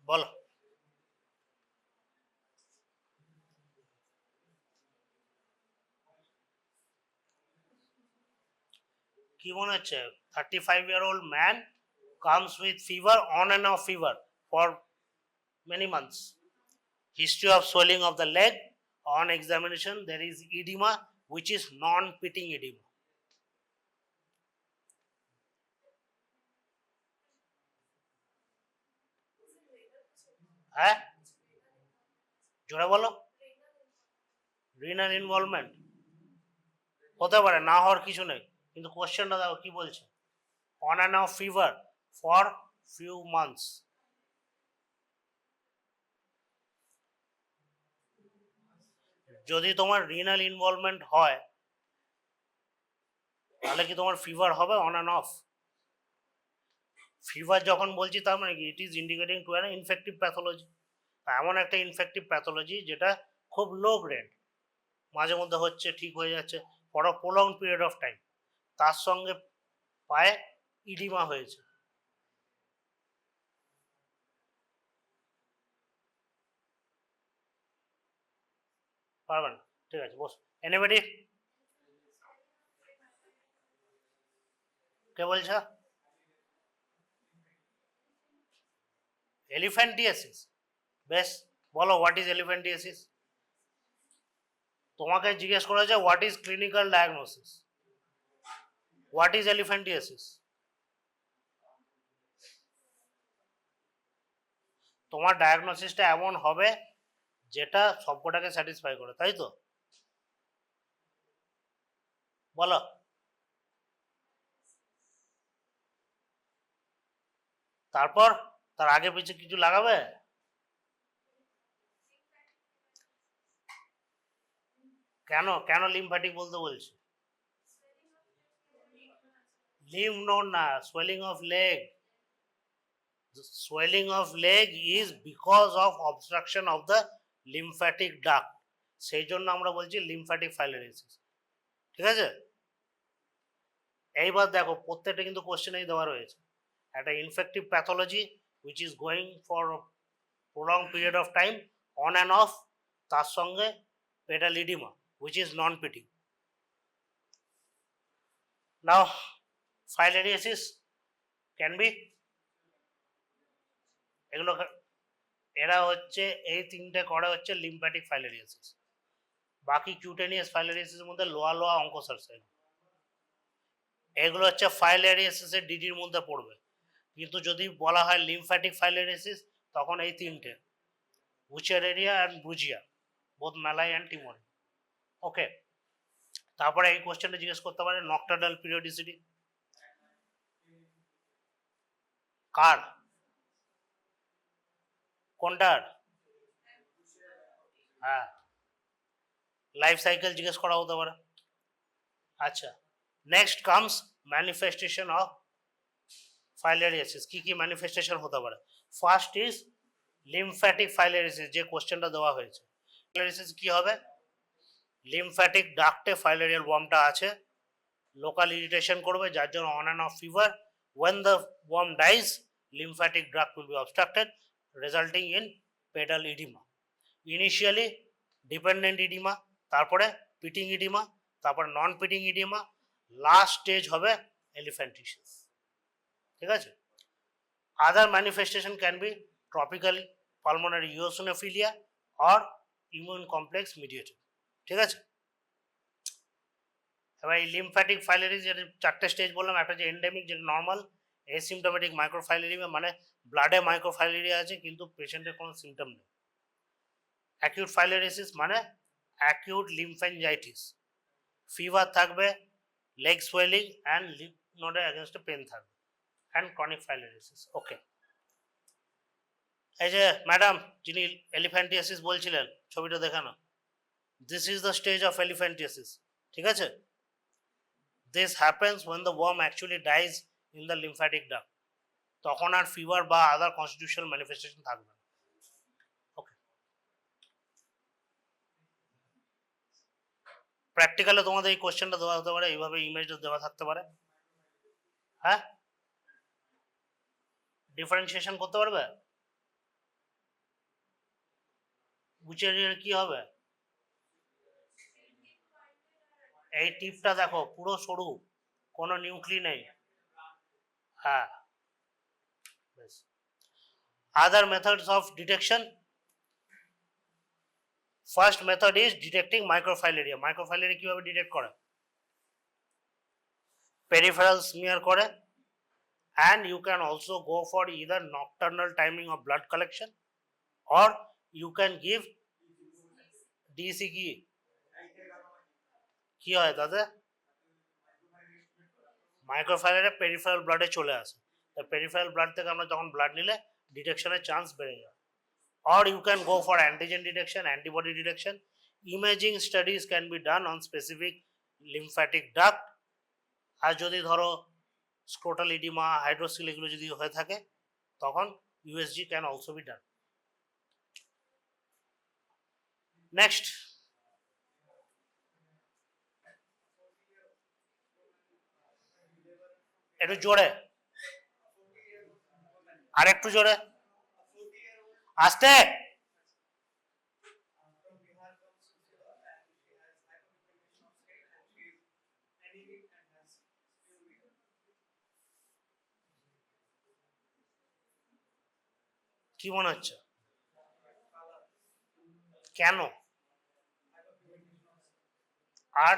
বলো কি মনে হচ্ছে 35-year-old man comes with fever on and off fever for many months, history of swelling of the leg, on examination there is edema which is non-pitting edema. হ্যাঁ জোরে বলো রিনাল ইনভলভমেন্ট হতে পারে, না হওয়ার কিছু নেই, কিন্তু কোশ্চেনটা দেখো কি বলছে, on and of fever for few months. যদি তোমার রিনাল ইনভলভমেন্ট হয় তাহলে কি তোমার ফিভার হবে অন অ্যান্ড অফ? ফিভার যখন বলছি তার মানে কি it is indicating to an infective pathology, এমন একটা ইনফেক্টিভ প্যাথোলজি যেটা খুব লো গ্রেড, মাঝে মধ্যে হচ্ছে ঠিক হয়ে যাচ্ছে for a prolong period of time, তার সঙ্গে পায়ে ইডিমা হয়েছে। পারবে না, ঠিক আছে বস। এনিবডি কে বলছো? এলিফ্যান্টিয়াসিস, বেশ বলো হোয়াট ইজ এলিফ্যান্টিয়াসিস। তোমাকে জিজ্ঞেস করা যায় what is clinical diagnosis, what is elephantiasis. তোমার ডায়াগনোসিসটা এমন হবে যেটা সবকটাকে স্যাটিসফাই করে, তাই তো? বলো তারপর তার আগে পিছে কিছু লাগাবে? কেন কেন লিম্ফ্যাটিক বলতে বলছি? লিম্ফ নোড না, swelling of leg. Swelling of leg is because of obstruction of the lymphatic duct, সেই জন্য আমরা বলছি লিম্ফ্যাটিক ফাইলোরিয়াসিস, ঠিক আছে? এইবার দেখো প্রত্যেকটা কিন্তু কোশ্চেনেই দেওয়া রয়েছে, একটা infective pathology which is going for a prolonged period of time on and off, তার সঙ্গে pedal edema which is non pitting. Now filariasis can be, এগুলো এরা হচ্ছে এই তিনটে করে হচ্ছে লিম্ফ্যাটিক ফাইলোরিয়াসিস, বাকি কিউটেনিয়াস ফাইলোরিয়াসিসের মধ্যে লোয়া লোয়া অঙ্কোসার্সাইড, এগুলো হচ্ছে ফাইলোরিয়াসিসের ডিডির মধ্যে পড়বে, কিন্তু যদি বলা হয় লিম্ফ্যাটিক ফাইলোরিয়াসিস তখন এই তিনটে বুচেরেরিয়া অ্যান্ড ব্রুজিয়া, বোথ ম্যালাই অ্যান্ড টিমোরি। ওকে, তারপরে এই কোশ্চেনটা জিজ্ঞেস করতে পারে নকটার্নাল পিরিয়ডিসিটি কার, কোনটার? হ্যাঁ, লাইফ সাইকেল জিজ্ঞেস করা হতে পারে। আচ্ছা, নেক্সট কামস ম্যানিফেস্টেশন অফ ফাইলোরিয়াসিস, কি কি ম্যানিফেস্টেশন হতে পারে? ফার্স্ট ইজ লিম্ফ্যাটিক ফাইলোরিয়াসিস, যে কোশ্চেনটা দেওয়া হয়েছে। ফাইলোরিয়াসিস কি হবে? লিম্ফ্যাটিক ডাক্টে ফাইলোরিয়াল ওয়ার্মটা আছে, লোকাল ইরিটেশন করবে যার জন্য on and of fever, when the worm dies lymphatic duct will be obstructed resulting in pedal edema, initially dependent edema, তারপরে পিটিং edema, তারপর non pitting edema, last stage হবে এলিফ্যান্টিয়াসিস, ঠিক আছে? Other manifestation can be tropical pulmonary eosinophilia or immune complex mediated, ঠিক আছে? এবার এই lymphatic ফাইলোরিয়াসিস যেটা চারটে স্টেজ বললাম, একটা যে এন্ডেমিক, যেটা নর্মাল, এসিমটোমেটিক মাইক্রোফাইলেরিয়া, মানে ব্লাডে মাইক্রোফাইলেরিয়া আছে কিন্তু পেশেন্টের কোনো সিমটম নেই। অ্যাকিউট ফাইলোরিয়াসিস মানে অ্যাকিউট লিম্ফ্যাঞ্জাইটিস, ফিভার থাকবে, লেগ সোয়েলিং অ্যান্ড লিম্ফ নোডের অ্যাগেনস্টে পেন থাকবে, অ্যান্ড ক্রনিক ফাইলোরিয়াসিস। ওকে, এই যে ম্যাডাম যিনি এলিফ্যান্টিয়াসিস বলছিলেন, ছবিটা দেখানো, this is the stage of elephantiasis, ঠিক আছে? This happens when the worm actually dies in the lymphatic duct, তখন আর ফিভার বা আদার কনস্টিটিউশনাল ম্যানিফেস্টেশন থাকবে না। ওকে, প্র্যাকটিক্যালে তোমাদের এই কোশ্চেনটা দেওয়া হতে পারে, এইভাবে ইমেজটা দেওয়া থাকতে পারে। হ্যাঁ, ডিফারেন্সিয়েশন করতে পারবে? বুঝে নিয়ে কি হবে, এই টিপটা দেখো পুরো সরু, কোনো নিউক্লি নেই। হ্যাঁ, other methods of detection, first method is detecting microfilaria. Microfilaria কিভাবে ডিটেক্ট করে, পেরিফেরাল স্মিয়ার করে, and you can also go for either nocturnal timing of blood collection or you can give DC কি হয় তাতে মাইক্রোফাইলারে peripheral ব্লাডে চলে আসে, peripheral blood থেকে আমরা যখন ব্লাড নিলে ডিটেকশনের চান্স বেড়ে যায়। or you can go for antigen detection, antibody detection. Imaging studies can be done on specific lymphatic duct, আর যদি ধরো স্ক্রোটাল ইডিমা, হাইড্রোসিল এগুলো যদি হয়ে থাকে তখন USG can also be done. Next, একটু জোরে, আর একটু জোরে, আস্তে। কি মনে হচ্ছে, কেন, আর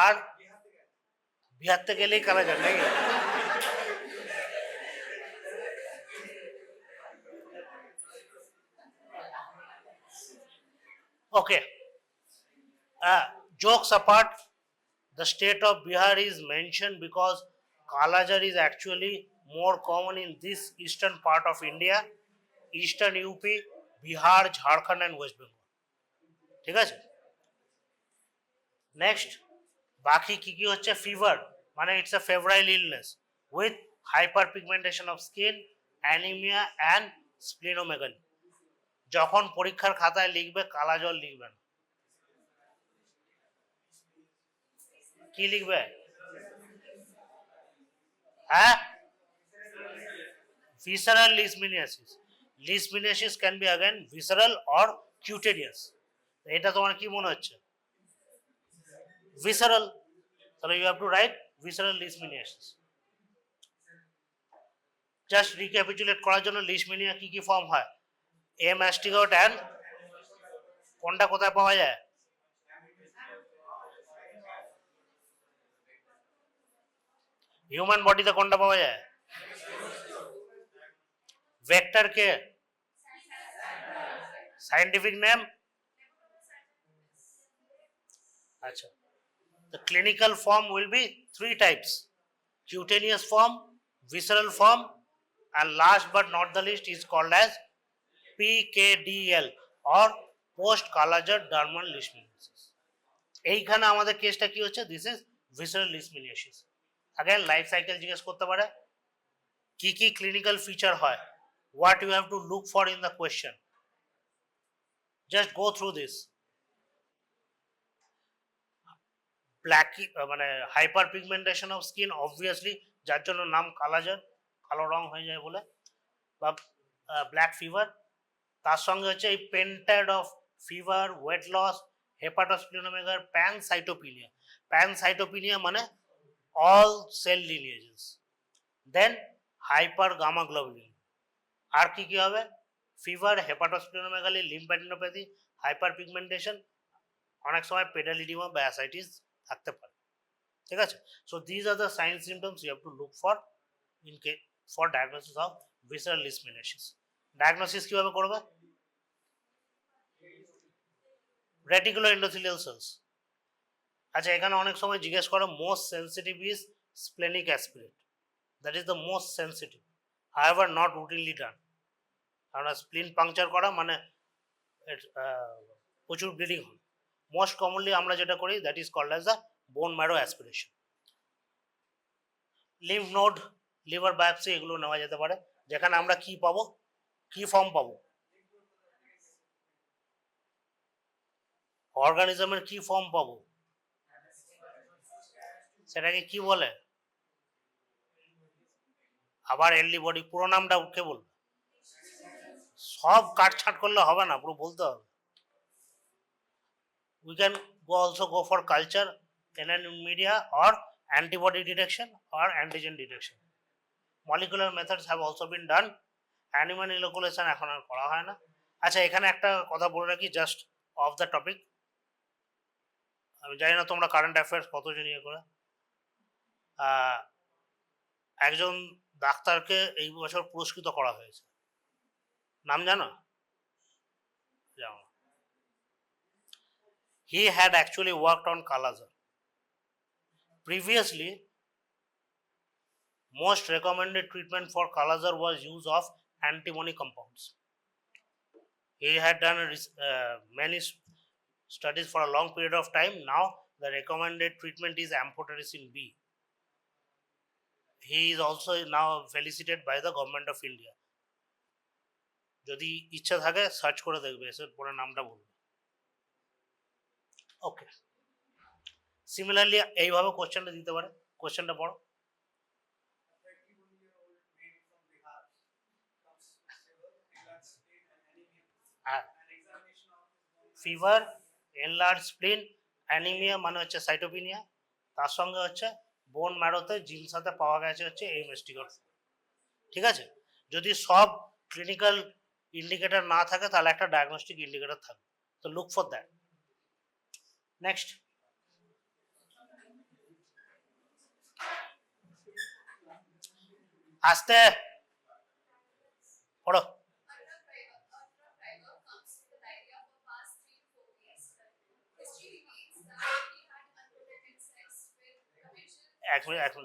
আর বিহারতে গেলেই কারা যান নাকি? Okay. Jokes apart, the state of Bihar is mentioned because Kalajar is actually more common in this eastern part of India, eastern UP, Bihar, Jharkhand and West Bengal. ঠিক আছে, নেক্সট বাকি কি কি হচ্ছে, ফিভার মানে it's a febrile illness with hyper pigmentation of skin, anaemia and splenomegaly. যখন পরীক্ষার খাতায় লিখবে কালা জল লিখবে না, কি লিখবে, হ্যাঁ, visceral leishmaniasis. Leishmaniasis can be again visceral or cutaneous. এটা তোমার কি মনে হচ্ছে, visceral, তাহলে you have to write visceral leishmaniasis. Just recapitulate করার জন্য লিশমেনিয়া কি কি ফর্ম হয়, এ ম্যাস্টিগোট অ্যান্ড কোনটা কোথায় পাওয়া যায়, হিউম্যান বডিতে কোনটা পাওয়া যায়, ভেক্টর কে, সাইন্টিফিক নেম, আচ্ছা, the clinical form will be 3 types, cutaneous form, visceral form, and last but not the least is called as PKDL or post Kalajar dermal leishmaniasis. এইখানে আমাদের কেসটা কি হচ্ছে, this is visceral leishmaniasis. again life cycle জিজ্ঞেস করতে পারে, কি কি ক্লিনিক্যাল ফিচার হয়, what you have to look for in the question, just go through this. Black মানে hyperpigmentation of skin obviously, যার জন্য নাম কালাজার, কালো রং হয়ে যায় বলে, বা ব্ল্যাক ফিভার, তার সঙ্গে হচ্ছে এই pentad of fever, weight loss, hepatosplenomegaly, pancytopenia. Pancytopenia মানে all cell lineages, then hyper gamma globulin, আর কি কি হবে, fever, hepatosplenomegaly, lymphadenopathy, hyper pigmentation, অনেক সময় পেডালিডিমা বা অ্যাসাইটিস থাকতে পারে, ঠিক আছে। So these are the sign symptoms you have to look for in case for diagnosis of visceral leishmaniasis. ডায়াগনোসিস কিভাবে করবে, রেটিকুলার এন্ডোথেলিয়াল সেলস। আচ্ছা, এখানে অনেক সময় জিজ্ঞেস করে most sensitive is splenic aspirate, that is the most sensitive, however not routinely done, কারণ স্প্লিন পাংচার করা মানে প্রচুর ব্লিডিং হয়। মোস্ট কমনলি আমরা যেটা করি that is called as the bone marrow aspiration. Lymph node, liver biopsy এগুলো নেওয়া যেতে পারে, যেখানে আমরা কি পাবো, কি ফর্ম পাবো, অর্গানিজমের কি ফর্ম পাবো, সেটাকে কি বলে, আবার এল্ডি বডি, পুরো নামটা কে বলবে? সব কাটছাট করলে হবে না, পুরো বলতে হবে। We can also go for culture, media, or antibody detection or antigen detection. Molecular methods have also been done. Animal inoculation এখন আর করা হয় না। আচ্ছা, এখানে একটা কথা বলে রাখি, জাস্ট অফ দ্য টপিক। আমি জানি না তোমরা কারেন্ট অ্যাফেয়ার্স কতজন ইয়ে করে। একজন ডাক্তারকে এই বছর পুরস্কৃত করা হয়েছে, নাম জানো? জানো? He had actually worked on Kala-Azar. Previously, most recommended treatment for Kala-Azar was use of antimony compounds. He had done many studies for a long period of time. Now the recommended treatment is amphotericin B. He is also now felicitated by the government of India. যদি ইচ্ছা থাকে search করে দেখবে, এসে পরে নামটা বলবে। ওকে, similarly এইভাবে কোশ্চেনটা দিতে পারে। কোশ্চেনটা পড়ো। ফিভার, এনলার্জ স্প্লিন, অ্যানিমিয়া মানে হচ্ছে সাইটোপিনিয়া, তার সঙ্গে হচ্ছে বোন ম্যারোতে জিন সাথে পাওয়া গেছে হচ্ছে এই মেস্টিকর। ঠিক আছে, যদি সব ক্লিনিক্যাল ইন্ডিকেটর না থাকে তাহলে একটা ডায়াগনস্টিক ইন্ডিকেটর থাকবে, তো লুক ফর দ্যাট। নেক্সট, আস্তে পড়ো। এখন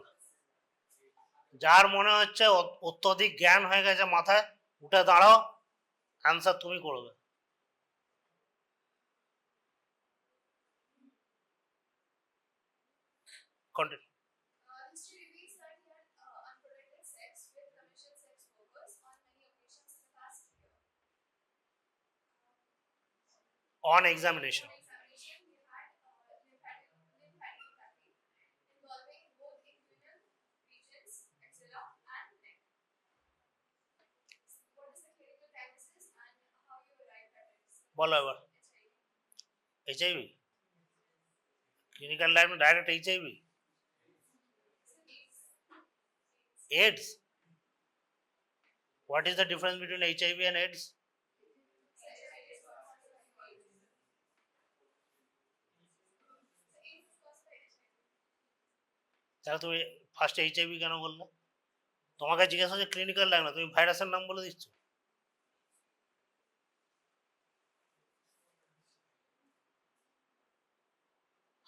যার মনে হচ্ছে অত্যধিক জ্ঞান হয়ে গেছে মাথায়, উঠে দাঁড়াও, অ্যান্সার তুমি করবে। কন্টিনিউ। On examination. বলো এবার। HIV clinical line direct HIV, AIDS. What is the difference between HIV and AIDS? তাহলে তুমি ফার্স্ট HIV কেন বললে? তোমাকে জিজ্ঞাসা হচ্ছে ক্লিনিক্যাল লাইন, তুমি ভাইরাসের নাম বলে দিচ্ছ।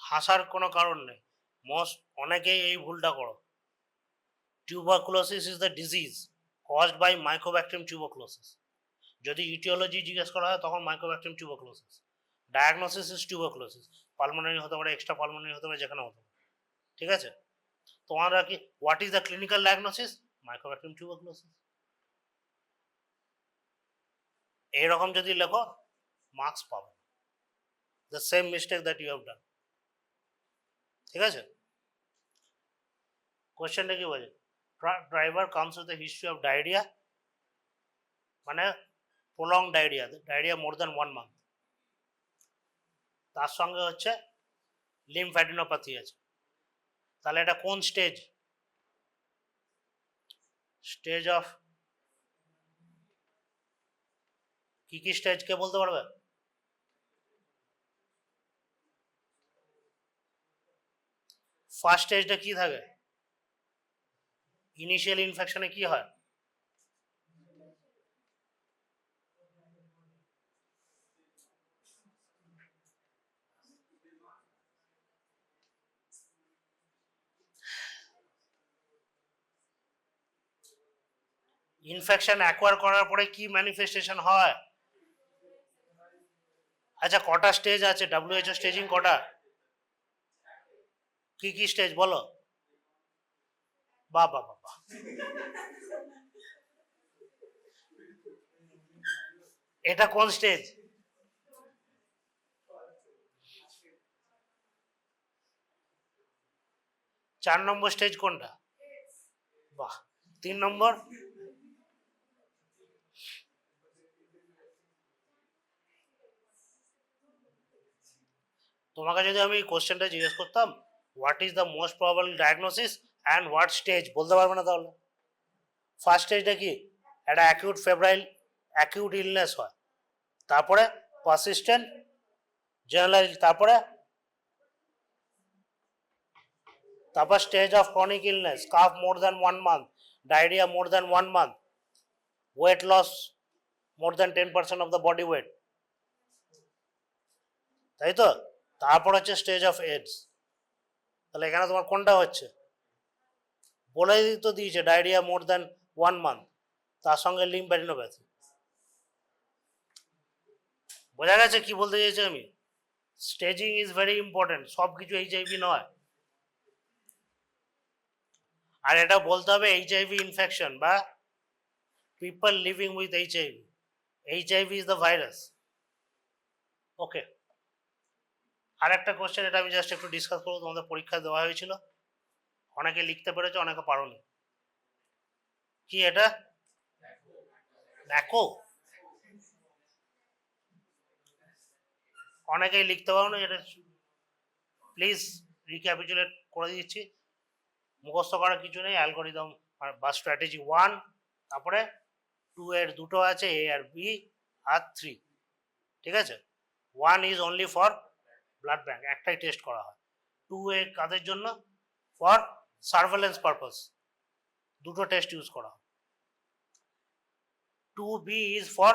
হাসার কোনো কারণ নেই, অনেকেই এই ভুলটা করো। Tuberculosis is the disease caused by mycobacterium tuberculosis. যদি ইটিওলজি জিজ্ঞেস করা হয় তখন mycobacterium tuberculosis. Diagnosis is tuberculosis, pulmonary হতে পারে, এক্সট্রা পালমোনারি হতে পারে, যেখানে হতে পারে। ঠিক আছে, তোমরা কি what is the clinical diagnosis? Mycobacterium tuberculosis. এইরকম যদি লেখো মার্কস পাবে, the same mistake that you have done. ঠিক আছে, কোয়েশ্চেনটা কি বলে? Driver comes with the history of diarrhoea, মানে prolong diarrhoea more than 1 month, তার সঙ্গে হচ্ছে লিম্ফ্যাডিনোপ্যাথি আছে। তাহলে এটা কোন স্টেজ? স্টেজ অফ কি কি স্টেজ কে বলতে পারবে? ফার্স্ট স্টেজটা কি থাকে? ইনিশিয়াল ইনফেকশনে কি হয়? ইনফেকশন অ্যাকোয়ার করার পরে কি ম্যানিফেস্টেশন হয়? আচ্ছা, কটা স্টেজ আছে? WHO স্টেজিং কটা? কি কি স্টেজ বলো? বাবা বাবা, এটা কোন স্টেজ? 4 নম্বর স্টেজ কোনটা? বাহ, 3 নম্বর, তোমাকে যদি আমি কোশ্চেনটা জিজ্ঞেস করতাম what is the most probable diagnosis and what stage, বলতে পারবে না তাহলে? ফার্স্ট স্টেজটা কি, একটা অ্যাকিউট ফেব্রাইল অ্যাকিউট ইলনেস হয়, তারপরে পারসিস্টেন্ট জেনারেলাইজ, তারপর stage of chronic illness, cough more than 1 month, ডায়রিয়া more than 1 month, weight loss more than 10% of the body weight, তাই তো? তারপর হচ্ছে স্টেজ অফ এডস। তাহলে এখানে তোমার কোনটা হচ্ছে? বলে তো দিয়েছে ডায়রিয়া মোর দ্যান 1 month, তার সঙ্গে লিম্ফ্যাডিনোপ্যাথি। বোঝা গেছে কি বলতে চাইছি আমি? স্টেজিং ইজ ভেরি ইম্পর্টেন্ট, সব কিছু এইচআইভি নয়। আর এটা বলতে হবে এইচআইভি ইনফেকশন বা people living with HIV, HIV is the virus. Okay, আর একটা কোশ্চেন, এটা আমি জাস্ট একটু ডিসকাস করবো, তোমাদের পরীক্ষা দেওয়া হয়েছিল, অনেকে লিখতে পেরেছো অনেকে পারোনি। কি এটা? দেখো অনেকেই লিখতে পারো না, এটা প্লিজ রিক্যাপিচুলেট করে দিচ্ছি, মুখস্থ করার কিছু নেই, অ্যালগোরিদম বা স্ট্র্যাটেজি 1, তারপরে 2 এর দুটো আছে, এ আর বি আর 3, ঠিক আছে? 1 is only for blood bank, একটাই টেস্ট করা হয়। 2 এ কাদের জন্য? ফর সার্ভেলেন্স পারপাস, দুটো টেস্ট ইউজ করা হয়। 2B ইজ ফর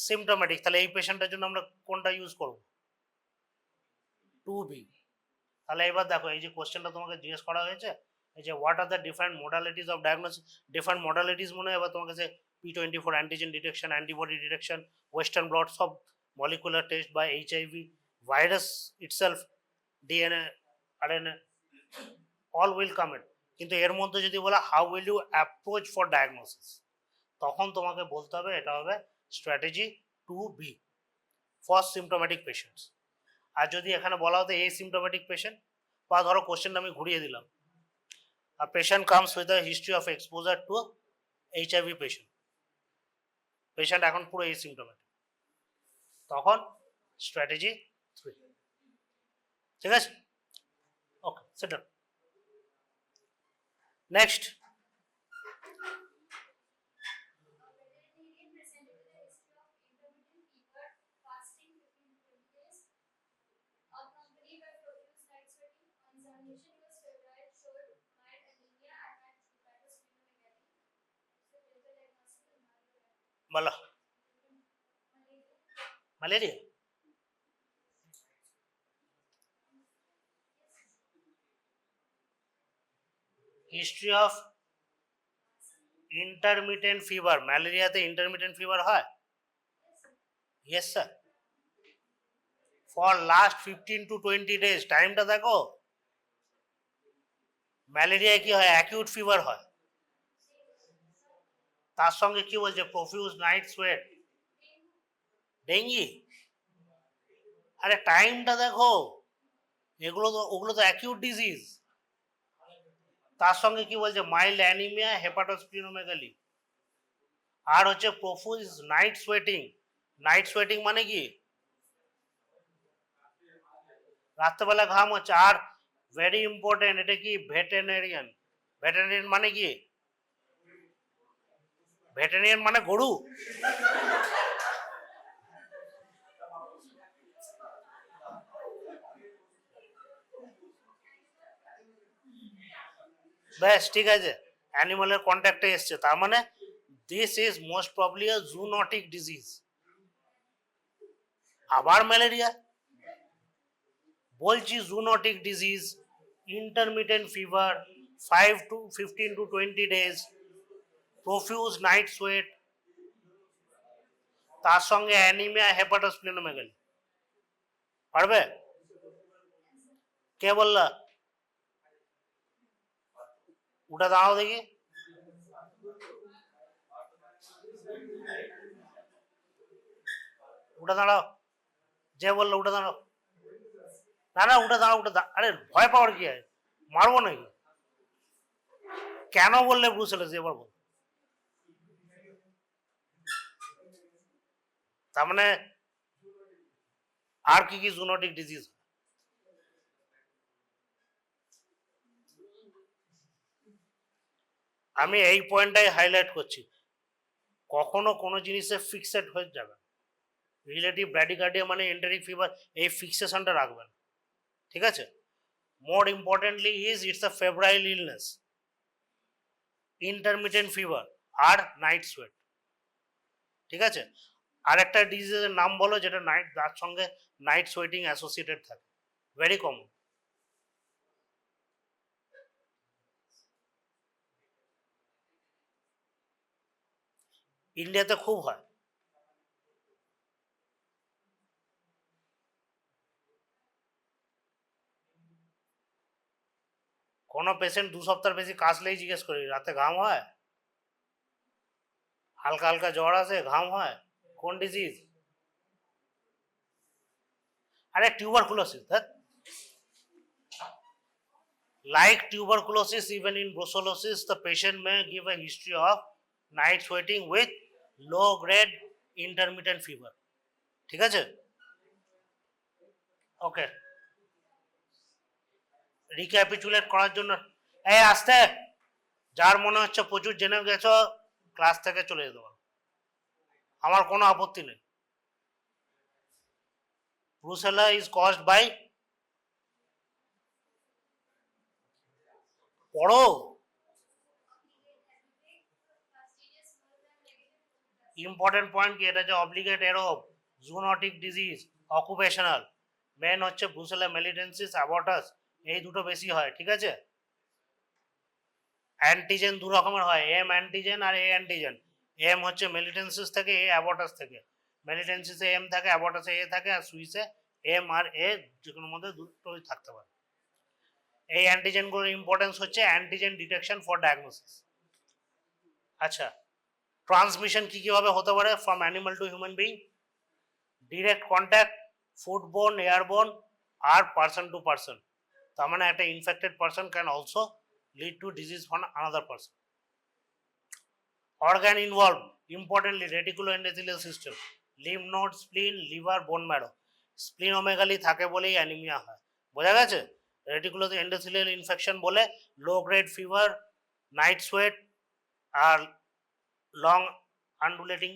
সিমটোম্যাটিক, তাহলে এই পেশেন্টের জন্য আমরা কোনটা ইউজ করব? 2B। তাহলে এবার দেখো এই যে কোশ্চেনটা তোমাকে জিজ্ঞেস করা হয়েছে, এই যে what are the different modalities of diagnosis, different modalities মনে হয় এবার তোমার কাছে P24 antigen detection, antibody detection, western blot, সব মলিকুলার টেস্ট বা HIV, virus itself, DNA, RNA, all will come in. কিন্তু এর মধ্যে যদি বলা how will you approach for diagnosis, তখন তোমাকে বলতে হবে এটা হবে strategy 2B for symptomatic patients. আর যদি এখানে বলা হতো এসিমটোম্যাটিক পেশেন্ট, বা ধরো কোশ্চেনটা আমি ঘুরিয়ে দিলাম, a patient comes with a history of exposure to HIV patient, patient এখন পুরো এসিমটোম্যাটিক, তখন স্ট্র্যাটেজি 3, ঠিক আছে? ওকে, সেটা নেক্সট। বলো, malaria? History of intermittent fever, ম্যালেরিয়াতে ইন্টারমিটেন্ট ফিভার হয়? Yes sir, for last 15 to 20 days, টাইমটা দেখো। ম্যালেরিয়া কি হয়? অ্যাকিউট ফিভার হয়, তার সঙ্গে কি বলছে? Profuse night sweat, dengue. আরে টাইমটা দেখো, ওগুলো তো অ্যাকিউট ডিজিজ। তার সঙ্গে কি বলছে? মাইল্ড অ্যানিমিয়া, হেপাটোস্প্লিনোমেগালি, আর হচ্ছে profuse night sweating. Night sweating মানে কি? রাত্রেবেলা ঘাম হচ্ছে। আর ভেরি ইম্পর্টেন্ট, এটা কি? ভেটেরিনারিয়ান। ভেটেরিনারিয়ান মানে কি? ভেটেরিনারিয়ান মানে গরু। ব্যাস, ঠিক আছে, অ্যানিমালের কন্ট্যাক্টে এসছে, তার মানে this is most probably a zoonotic disease. আবার ম্যালেরিয়া বলছি, zoonotic disease, intermittent fever 5 to 15 to 20 days, profuse night sweat, তার সঙ্গে অ্যানিমিয়া, হেপাটোস্প্লিনোমেগালি। পারবে? কে বললা? উঠে দাঁড়াও দেখি। উঠে দাঁড়াও, যে বললো উঠে দাঁড়াও। না না, উঠে দাঁড়াও, আরে ভয় পাওয়ার কি আছে, মারবো নাকি? কেন বললে ব্রুসেলোসিস এবার বল। তার মানে আর কি কি জুনোটিক ডিজিজ? আমি এই পয়েন্টটাই হাইলাইট করছি, কখনো কোনো জিনিসে ফিক্সড হয়ে যাবে, রিলেটিভ ব্র্যাডিকার্ডিয়া মানে এন্টারিক ফিভার, এই ফিক্সেশনটা রাখবেন, ঠিক আছে? More importantly is it's a febrile illness, intermittent fever আর নাইট সোয়েট, ঠিক আছে? আর একটা ডিজিজের নাম বলো যেটা নাইট, তার সঙ্গে নাইট সোয়েটিং অ্যাসোসিয়েটেড থাকে, ভেরি কমন। ইন্ডিয়াতে খুব হয়। কোনো পেশেন্ট 2 সপ্তাহ বেশি কাশলেই জিজ্ঞেস করি রাতে ঘাম হয়, হালকা হালকা জ্বর আসে, ঘাম হয়, কোন ডিজিজ? আরে tuberculosis, that like tuberculosis, even in brucellosis, the patient may give a history of night sweating with low grade intermittent fever, ঠিক আছে? ওকে, রিক্যাপিচুলেট করার জন্য, এই আসতে, যার মনে হচ্ছে প্রচুর জেনে গেছো ক্লাস থেকে চলে যেতে পারো, আমার কোনো আপত্তি নেই। ব্রুসেলা ইজ কজড বাই, পড়ো, ইম্পর্টেন্ট পয়েন্ট কি, এটা যে obligate aerobe, zoonotic disease, occupational, main হচ্ছে ব্রুসেলা মেলিটেন্সিস, অ্যাবর্টাস, এই দুটো বেশি হয়, ঠিক আছে? অ্যান্টিজেন দু রকমের হয়, এম অ্যান্টিজেন আর এ অ্যান্টিজেন। এম হচ্ছে মেলিটেন্সিস থেকে, এ অ্যাবর্টাস থেকে। মেলিটেন্সিসে এম থাকে, অ্যাবর্টাসে এ থাকে, আর সুইসে এম আর এ যে কোনো মধ্যে দুটোই থাকতে পারে। এই অ্যান্টিজেনগুলোর ইম্পর্টেন্স হচ্ছে অ্যান্টিজেন ডিটেকশন ফর ডায়াগনোসিস। আচ্ছা, ট্রান্সমিশন কি কিভাবে হতে পারে from animal to human being? Direct contact, foodborne, airborne আর পার্সন টু পার্সন। তার মানে একটা infected person can also lead to disease from another person. Organ involved, importantly reticuloendothelial system, lymph node, spleen, liver, bone marrow. Splenomegaly থাকে বলেই anaemia হয়, বোঝা গেছে? রেটিকুলো endothelial infection বলে low grade fever, night sweat আর long undulating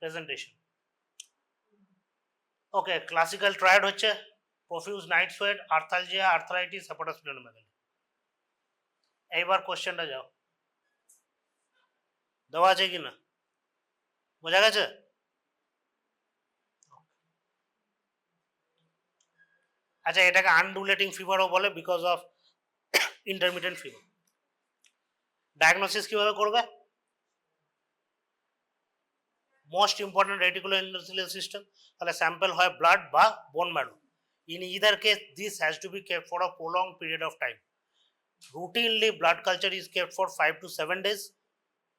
presentation. Okay, classical triad হচ্ছে profuse night sweat, arthralgia, arthritis, hepatosplenomegaly. এইবার কোশ্চেনটা যাও, দেওয়া আছে কি না, বোঝা গেছে? আচ্ছা, এটাকে আনডুলেটিং ফিভারও বলে because of intermittent fever. Diagnosis কিভাবে করবে? মোস্ট ইম্পর্টেন্ট রেটিকুলো এন্ডোথেলিয়াল সিস্টেম, তাহলে স্যাম্পল হয় ব্লাড বা bone marrow. In either case this has to be kept for a prolonged period of time. Routinely blood culture is kept for 5 to 7 days.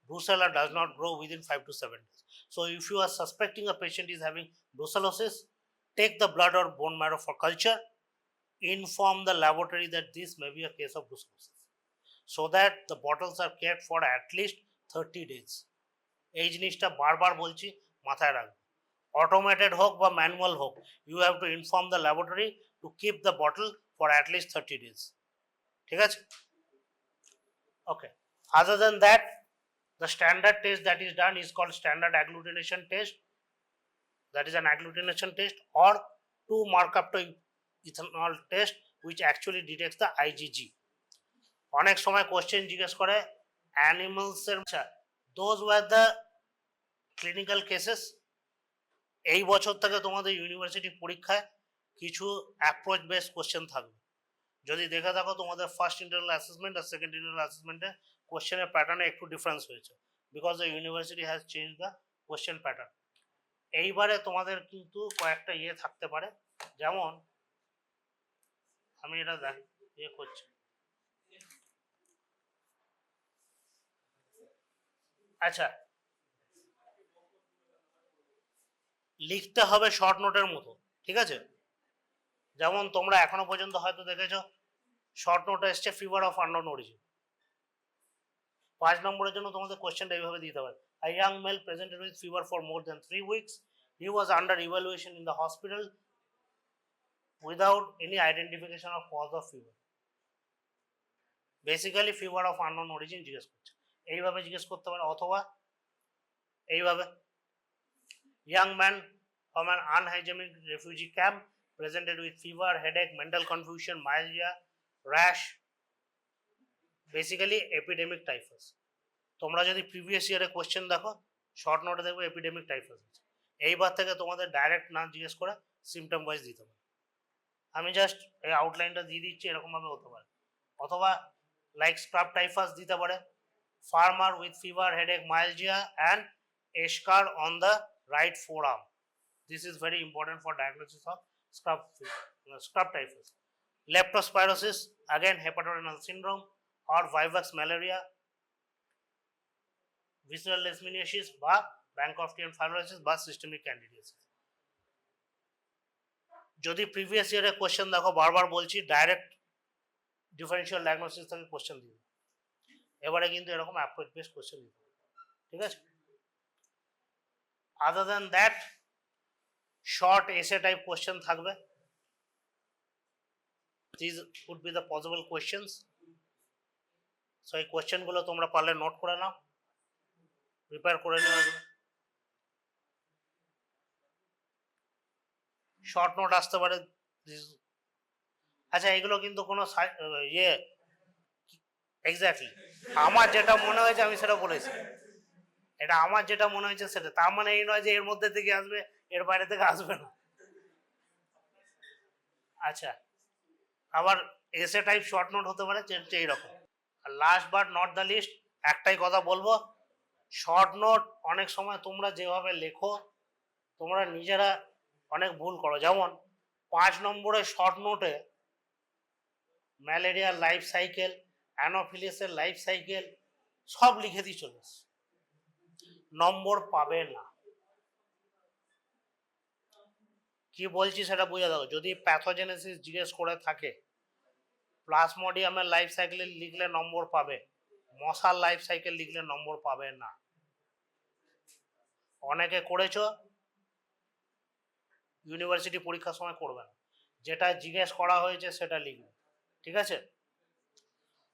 Brucella does not grow within 5 to 7 days. So if you are suspecting a patient is having brucellosis, take the blood or bone marrow for culture, inform the laboratory that this may be a case of brucellosis, so that the bottles are kept for at least 30 days. এই জিনিসটা বারবার বলছি, মাথায় রাখবে। Automated হোক বা manual হোক, you have to inform the laboratory to keep the bottle for at least 30 days, ঠিক আছে? Okay, other then that, the standard test that is done is called standard agglutination test, that is an agglutination test, or 2 mercaptan ethanol test which actually detects the IgG. অনেক সময় question জিজ্ঞেস করে animals এর, those were the clinical cases। এই বছর থেকে তোমাদের university পরীক্ষায় কিছু অ্যাপ্রোচ বেসড কোশ্চেন থাকবে। যদি দেখে থাকো তোমাদের ফার্স্ট ইন্টারনাল অ্যাসেসমেন্ট আর সেকেন্ড ইন্টারনাল অ্যাসেসমেন্টে কোশ্চেনের প্যাটার্নে একটু ডিফারেন্স হয়েছে, because the university has change the question pattern. এইবারে তোমাদের কিন্তু কয়েকটা ইয়ে থাকতে পারে, যেমন আমি এটা ইয়ে করছি, আচ্ছা লিখতে হবে শর্ট নোটের মতো, ঠিক আছে? যেমন তোমরা এখনো পর্যন্ত হয়তো দেখেছো শর্ট নোট এসছে ফিভার অফ আননোন অরিজিন, 5 নম্বরের জন্য তোমাদের কোশ্চেনটা এইভাবে দিতে পারে, a young male presented with fever for more than 3 weeks, he was under evaluation in the hospital without any identification of cause of fever. Basically fever of unknown origin জিজ্ঞেস করছে, এইভাবে জিজ্ঞেস করতে পারে, অথবা এইভাবে, young man from an unhygienic refugee camp presented with fever, headache, mental confusion, myalgia, rash, basically epidemic typhus. তোমরা যদি প্রিভিয়াস ইয়ারে কোশ্চেন দেখো, শর্ট নোটে দেখবে এপিডেমিক টাইফাস আছে। এইবার থেকে তোমাদের ডাইরেক্ট না জিজ্ঞেস করে সিমটম ওয়াইজ দিতে পারে। আমি জাস্ট এই আউটলাইনটা দিয়ে দিচ্ছি, এরকমভাবে হতে পারে। অথবা লাইক স্ক্রাব টাইফাস দিতে পারে, farmer with fever, headache, myalgia and eschar on the right forearm. This is very important for diagnosis of scrub typhus. Leptospirosis, again hepatorenal syndrome or vivax malaria, visceral leishmaniasis বা Bancroftian fibrosis বা systemic candidiasis. যদি previous ইয়ারে question দেখো, বারবার বলছি direct differential diagnosis থেকে question দিবে, এবারে কিন্তু এরকম অ্যাপ্রোচ বেস কোশ্চেন দিতে হবে, ঠিক আছে। Other than that short essay type question থাকবে, this would be the possible questions. So এই কোশ্চেনগুলো তোমরা পারলে নোট করে নাও, প্রিপেয়ার করে নিও। শর্ট নোট আসতে পারে। আচ্ছা, এগুলো কিন্তু কোনো ইয়ে এক্স্যাক্টলি আমার যেটা মনে হয়েছে আমি সেটা বলেছি, এটা আমার যেটা মনে হয়েছে সেটা, তার মানে এই নয় যে এর মধ্যে থেকে আসবে, এর বাইরে থেকে আসবে না। আচ্ছা, আবার এসে টাইপ শর্ট নোট হতে পারে এইরকম। আর last but not the least, একটাই কথা বলবো, শর্ট নোট অনেক সময় তোমরা যেভাবে লেখো তোমরা নিজেরা অনেক ভুল করো। যেমন 5 নম্বরের শর্ট নোটে ম্যালেরিয়ার লাইফ সাইকেল, অ্যানোফিলিসের লাইফ সাইকেল সব লিখে দিয়ে চলে আসে, নম্বর পাবে না। কি বলছি সেটা বুঝে দাও। যদি প্যাথোজেনেসিস জিজ্ঞেস করে থাকে, প্লাজমোডিয়ামের লাইফ সাইকেল লিখলে নম্বর পাবে, মশার লাইফ সাইকেল লিখলে নম্বর পাবে না। অনেকে করেছো, ইউনিভার্সিটি পরীক্ষার সময় করবে না, যেটা জিজ্ঞেস করা হয়েছে সেটা লিখবে, ঠিক আছে।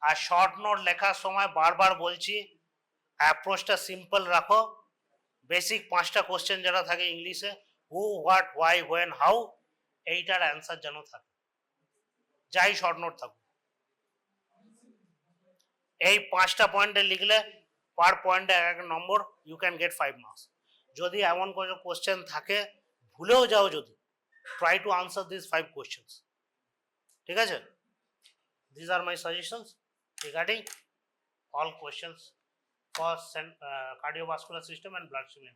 আর শর্ট নোট লেখার সময় বারবার বলছি অ্যাপ্রোচটা সিম্পল রাখো। বেসিক 5টা কোশ্চেন যারা থাকে ইংলিশে, হু, হোয়াট, হোয়াই, হোয়েন, হাউ, এইটার অ্যান্সার যেন থাকে, যাই শর্ট নোট থাকুক। এই 5টা পয়েন্টে লিখলে পার পয়েন্টে 1 নম্বর, ইউ ক্যান গেট 5 মার্কস। যদি এমন কোনো কোশ্চেন থাকে ভুলেও যাও, যদি try to answer this 5 questions, ঠিক আছে। These are my suggestions regarding all questions for cardiovascular system and blood stream.